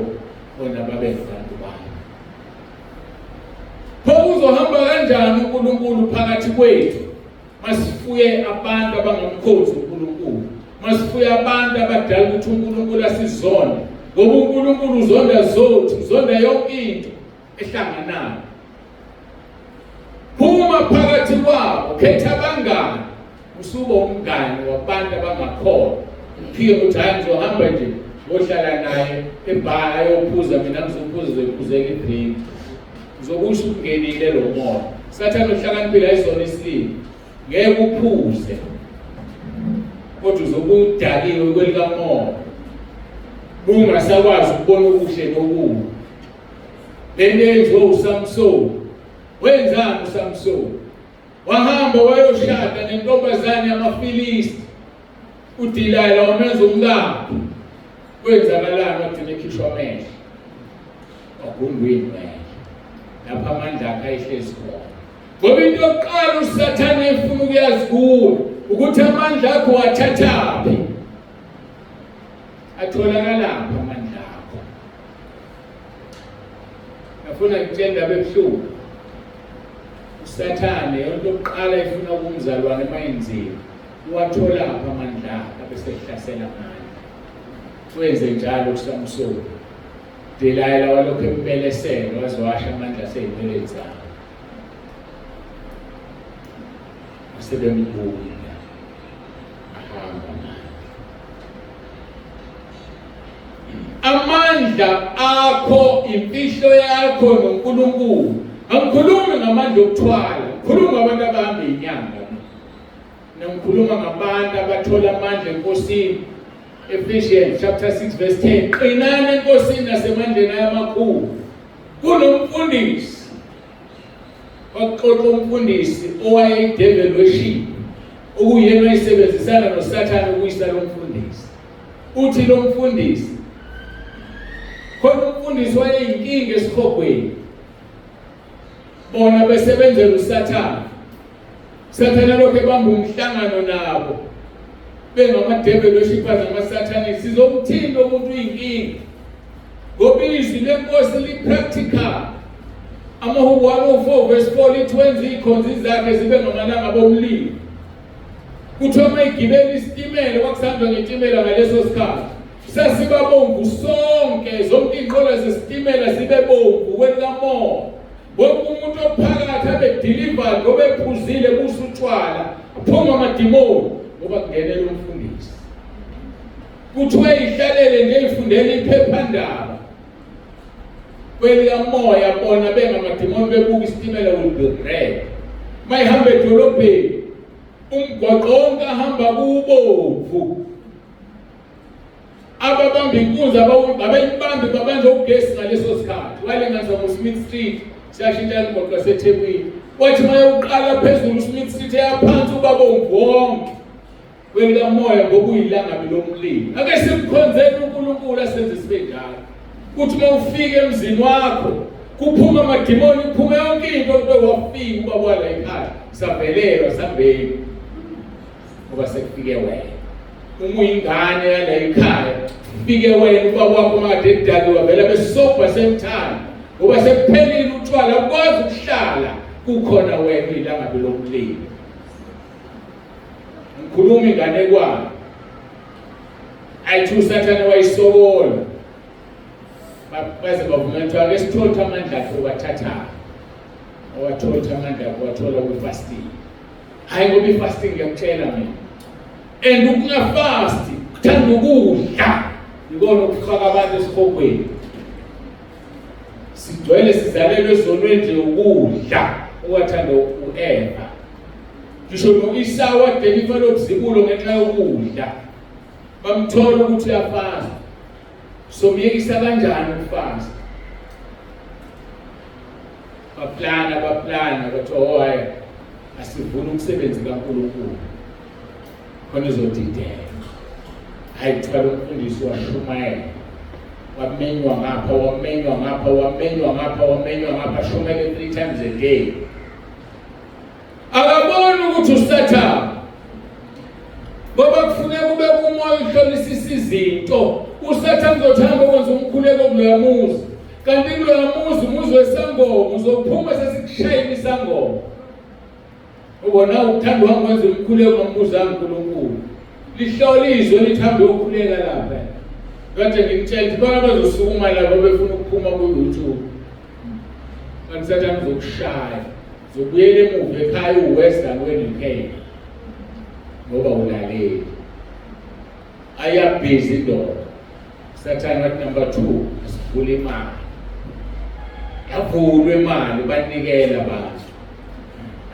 bona babe ngabantu bami. Pho uzohamba kanjani uNkulunkulu phakathi kwethu masifuye abantu abangamkhonzi uNkulunkulu, masifuye abantu abadala ukuthi uNkulunkulu asizonde, ngoba uNkulunkulu uzonda zothu, uzonda yonke into ehlanganayo. Phuma phakathi kwabo, khetha abangani, usuba umngani wabantu abangakholwa. Uphike ukuthi hayi ngizohamba nje ngohlala naye ebhala ayophuza, mina ngizophuzela idrink. Ngizokusho ukungenile lo moya. Sathane uhlakaniphile ayizona isilimo, ngeke uphuze, kodwa uzobudakiwe kwelikamoya, bungasakwazi ukubona okuhle nokubi. Lento yenziwe uSamson. Wenzani uSamson? Wahamba wayoshada nentombazane yamaFilisti, uDelila wamenza umkakhe. kwenzakalani wagcina ekhishwa amehlo wagundwa iy'nwele lapho amandla akhe ayihlezi khona. Ngoba into yokuqala uSathane efuna ukuyazi kuwe ukuthi amandla akho wathathaphi, atholakalaphi amandla akho. Ngafuna ngitshela indaba ebuhlungu, uSathane yonto yokuqala efuna ukumzalwane mayenzile uwatholaphi amandla akhe bese ehlasela amandla. Wenze njalo kuSamsoni. Delila walokhu empelesela waze washa amandla asey'mpeleni zakhe. Sebembuya ahamba amandla akho, imfihlo yakho noNkulunkulu. Angikhulumi ngamandla okuthwala, ngikhuluma ngabantu abahamba inyanga. Ngikhuluma ngabantu abathola amandla enkosini. Ephesians chapter 6 verse 10, qinani enkosini nasemandleni amakhulu. Kunomfundisi waxoxa umfundisi owayedevil worship, okuyena wayesebenzisana noSathane ukuyisa lo mfundisi. Uthi lo mfundisi, khona umfundisi wayeyinkinga esikhogweni, bona besebenzela uSathane. uSathane lokho ebamba umhlangano nabo bengama-devil worshippers namaSathane, sizomthinta umuntu uyinkinga ngoba izwi lenkosi li-practical. Amahubo 104 verse 4 lithi wenza iy'khonzi zakhe zibe ngamalanga bomlilo. Kuthiwa uma igibela isitimela, kwakusahanjwa ngetimela ngaleso sikhathi, sasibabomvu sonke, zonke iy'nqola zesitimela zibe bomvu kwelikamoya. Wonke umuntu ophakathi abe-delivered ngoba ephuzile busa utshwala, aphuma amadimoni ngoba kungenela umfundisi. Kuthiwa y'hlalele nje y'fundela iphephandaba kwelikamoya, bona bengamadimoni bebuka isitimela will be red. Mayihamba edolobheni umgwaqo wonke ahamba kubomvu. Ababamba inkunzi abeyibambi babanje ugesi ngaleso sikhathi, walengaza ngoSmith Street, siyashintsha imigwaqo yaseThekwini. Wathi mayewuqala phezulu uSmith Street eyaphansi ubabomvu wonke kwelikamoya ngoba uyilangabi lomlilo. Ake simkhonzeni uNkulunkulu asenze sibe njalo. Kuthi uma ufike emzini wakho kuphuma amadimoni, kuphume yonke into kube wafika ubabwala ekhaya, savelelwa sambeni ngoba sekufike wena. Uma uyingane yala ekhaya ufike wena ubaba wakho makade edaliwe vele besobha semthanda ngoba sekuphelile utshwala, ukwazi ukuhlala kukhona wena uyilangabi lomlilo. Ngikhuluma ingane kwami, ayithi uSathane wayisokola baze bavumela ukuthi ake sithole amandla akhe wathatha. Owathola amandla akhe wathola kwi-fasting. Hayi ngoba i-fasting ngiyakutshela mina, and ukungafasti kuthanda ukudla, yikona okufaka abantu esikhogweni. Sigcwele sizalelwe ezonweni nje ukudla owathanda u-Eva. Ngisho no-Esau wadeliva lobuzibulo ngenxa yokudla, bamthola ukuthi uyafasta. Somyekisa kanjani ukufasta? Baplana bathi hayi asivuni umsebenzi kaNkulunkulu khona izodideka. Hayi thwala umfundisi washumayela, wamenywa ngapha, shumele 3 times a day. Akabona ukuthi uSathane ngoba kufuneka kube kumoya uhlolisisa izinto. uSathane uzothanda ukwenza umkhuleko kuloya muzi, kanti kuloya muzi umuzi wesangoma, uzophuma sesikushayela isangoma. Ubona ukuthanda uhamba wenza umkhuleko nombuzo kaNkulunkulu, lihlole izwe lithambe ukukhuleka lapha. Kade ngimtshela ukuthi bona bazosukuma labo befuna ukuphuma ku-YouTube, kanti uSathane uzokushaya, uzobuyela emuva ekhaya uwestern weNK ngoba ulaleli. Ayabhizi indoda. uSathane wathi number 2, asivule imali. Yavulwe imali banikela abantu.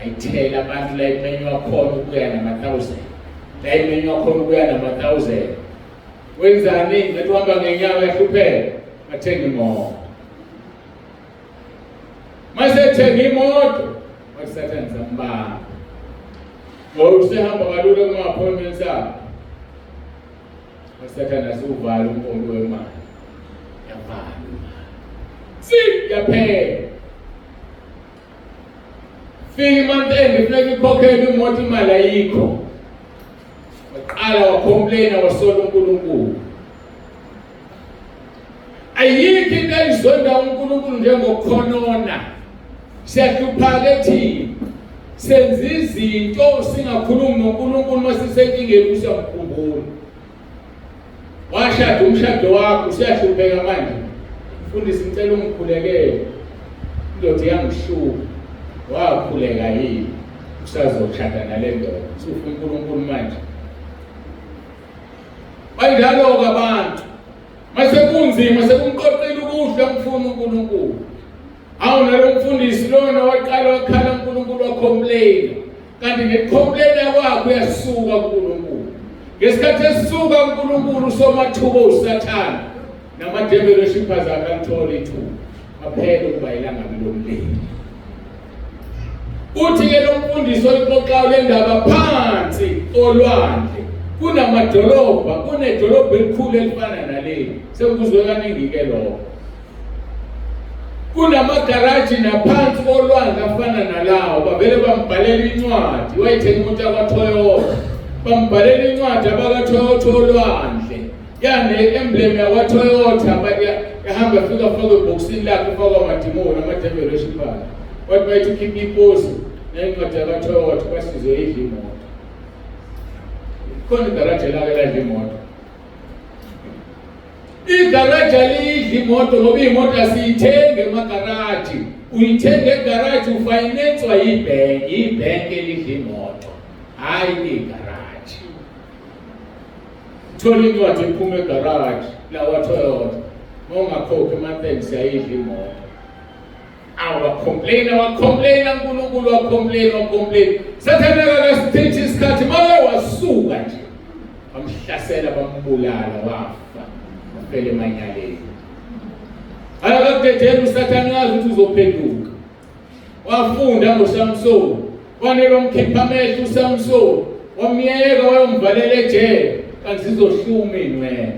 Ayithela abantu la imenywa khona ukuya nama-1000. La imenywa khona ukuya nama-1000. Wenzani? Ngathi uhamba ngenyawo yahlupheka, athenga imoto. Masethenga imoto, wathi uSathane zambamba. Ngoba usehamba kalula kuma-appointments akhe. uSathane asiuvala umpompi wemali. Yavala. Yaphela. Fika month end funeka ikhokhele imoto imali ayikho. Waqala wacomplaina wasola uNkulunkulu. Ayikho into ayizonda uNkulunkulu njengokukhonona. Siyahluphaka ethini. Senza izinto singakhulumi noNkulunkulu masisenkingeni usiyamkhumbula. Washada umshado wakho usiyahlupheka manje. Mfundisi ngicela ungikhulekele. Indoda yangishuka. Wakhuleka yini? Usazoshada nale ndoda. Usufuna uNkulunkulu manje. Bayidalo abantu. Mase kunzima sekumqoqela ukudla ngifuna uNkulunkulu. Awunalo umfundisi lona waqala wakhala uNkulunkulu wacomplaina. Kanti ngecomplaina kwakho uyasuka kuNkulunkulu. Ngesikhathi esisuka kuNkulunkulu usomathuba uSathane nama-devil worshippers akalithola ithuba. Aphela ukuba ilanga lomlilo. Uthi-ke lo mfundisi oyixoxayo le ndaba phansi olwandle kunamadolobha, kunedolobha elikhulu elifana naleli. Sekuzwe kaningi-ke lokho. Kunamagaraji naphansi olwandle afana nalawo. Bavele bambhalela incwadi. Wayithenga umuntu akwaToyota. Bambhalela incwadi abakaToyota olwandle. Emblem yakwaToyota yahamba fika faka ebhokisini lakhe faka amadimoni ama-devil worshippers. Wathi bayithi ukhipha iposi nencwadi yakwaToyota basizwe idla imoto. Khona igaraji lake ladla imoto. Igaraji alidla imoto ngoba imoto asiyithenge emagaraji. Uyithenga egaraji ufinancewa yibhenki elidla imoto. Hayi igaraji. Thola incwadi iphuma egaraji lawaToyota. Mongakhokhi ematheni siyayidla imoto. Wacomplaina uNkulunkulu wacomplaina. Sathane akasithethi isikhathi manje wasuka nje. Bamhlasela bambulala wafa. Wafela emanyaleni. Akakudedela uSathane ngazi ukuthi uzophenduka. Wafunda ngoSamson. Wanele umkhipha amehlo uSamson. Wamyeka wayomvalela ejele. Kanti sizohluma inwele.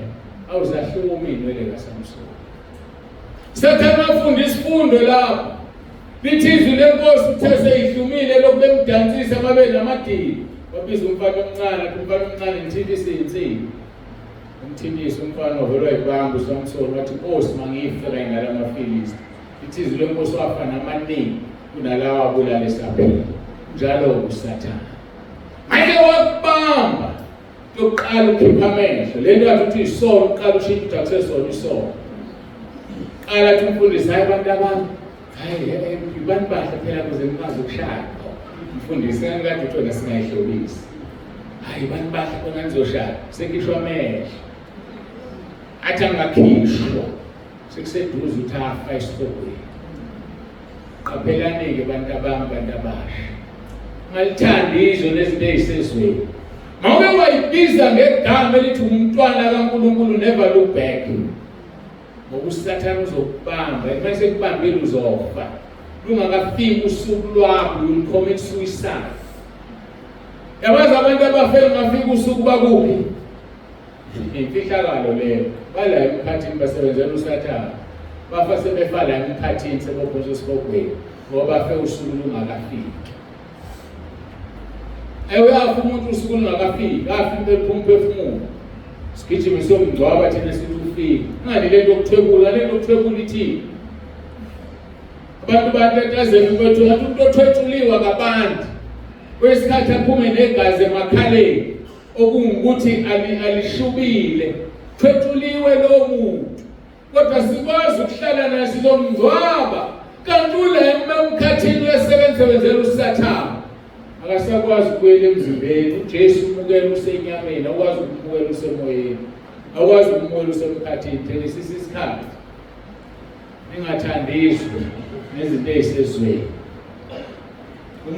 Awuzahluma inwele kaSamson. Sathane afunda isifundo lapho. Lithi izwi lenkosi uthe seyihlumile lokhu bemdansisa babe namadili. Wabiza umfana omncane ngithintise insini. Umthintise umfana ovelwa ibambu uSamson wathi Nkosi mangife kanye nalamaFilisti. Lithi izwi lenkosi wafa namaningi kunalawa abulala esaphela. Njalo uSathane. Ake wakubamba yokuqala ukhipha amehlo. Le nto athi uthi isono uqala ushintsha kusesona isono. Qala ukuthi umfundisi hayi abantu abami. Hayi abantu bahle phela kuze nikwazi ukushada. Umfundisi ngakade uthona singayihlobisi. Hayi abantu bahle kona nizoshada. Sekhishwa amehlo. Athi angakhishwa. Sekuseduze ukuthi afa esihlokweni. Qaphelani-ke abantu abami abantu abasha. Ngalithandi izwe nezinto ezisezweni. Mawuke wayibiza ngegama elithi umntwana kaNkulunkulu never look back. ngokuSathane uzokubamba mase kubambile uzofa lungakafiki usuku lwakho you suicide. Yabazi abantu abafela ngafika usuku bakuphi imfihlakalo leyo bala emkhathini basebenzela uSathane bafa sebefala emkhathini sebophosa isibogweni ngoba bafe usuku lungakafiki. Uyafa umuntu usuku lungakafiki afi imphefumulo sigijime somngcwaba thina sithi ufike ngani lento yokuthwebula ithini abantu batatazela ukuthi umuntu othwethuliwa kabantu kwesikhathi aphume negazi emakhaleni okungukuthi alishubile thwethuliwe lo muntu kodwa sikwazi ukuhlala naye sizomngcwaba kanti ula emkhathini wesebenzela uSathane akasakwazi ukuyela emzimbeni. uJesu umukela usenyameni akwazi ukumukela usemoyeni akwazi ukumukela usemkhathini thina isikhathi ningathandiswa nezinto ezisezweni.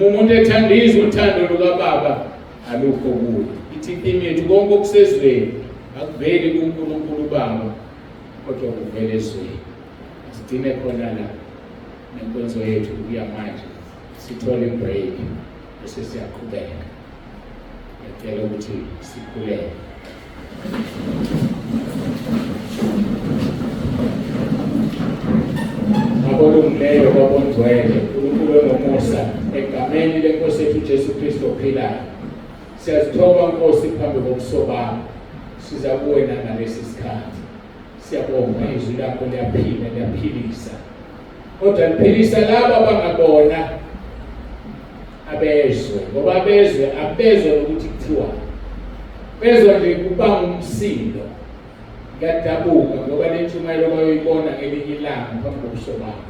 Umuntu ethandiswa uthando lukaBaba alukho kuye. Ithimi yethu konke okusezweni akuveli kuNkulunkulu Baba kodwa kuvela ezweni. Sigcine khona la nenkonzo yethu kuya manje sithole break bese siyaqhubeka. Ngicela ukuthi sikhuleke. Abolungileyo babongcwele, uNkulunkulu onomusa, egameni leNkosi yethu uJesu Kristu ophilayo, siyazithoba Nkosi phambi kobuso bakho, siza kuwe ngalesi sikhathi. Siyabonga izwi lakho liyaphila, liyaphilisa. Kodwa liphilisa laba abangabona abezwe, ngoba abezwe ukuthi kuthiwa. Bezwe nje kubanga umsindo. Ngiyadabuka ngoba le ntshumayelo bayoyibona ngelinye ilanga phambi kobuso bakho.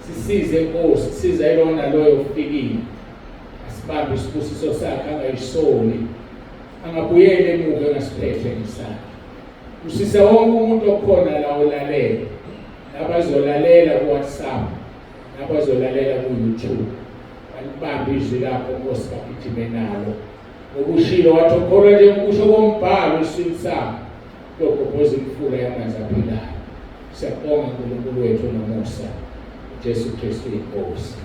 Sisize Nkosi, siza ilona loyo ofikile. Asibambe isibusiso sakhe, angayisoli, angabuyeli emuva engasiphethe ngesandla. Usisa wonke umuntu okhona la olalela, nabazolalela ku-WhatsApp, nabazolalela ku-YouTube. Balibambe izwi lakho Nkosi, bagijime nalo. Ngokushilo wathi ukholwa nje ukusho kombhalo eswini sakho, yogobhoza imfula yamanzi aphilayo. Siyabonga uNkulunkulu wethu onomusa, uJesu Kristu inkosi.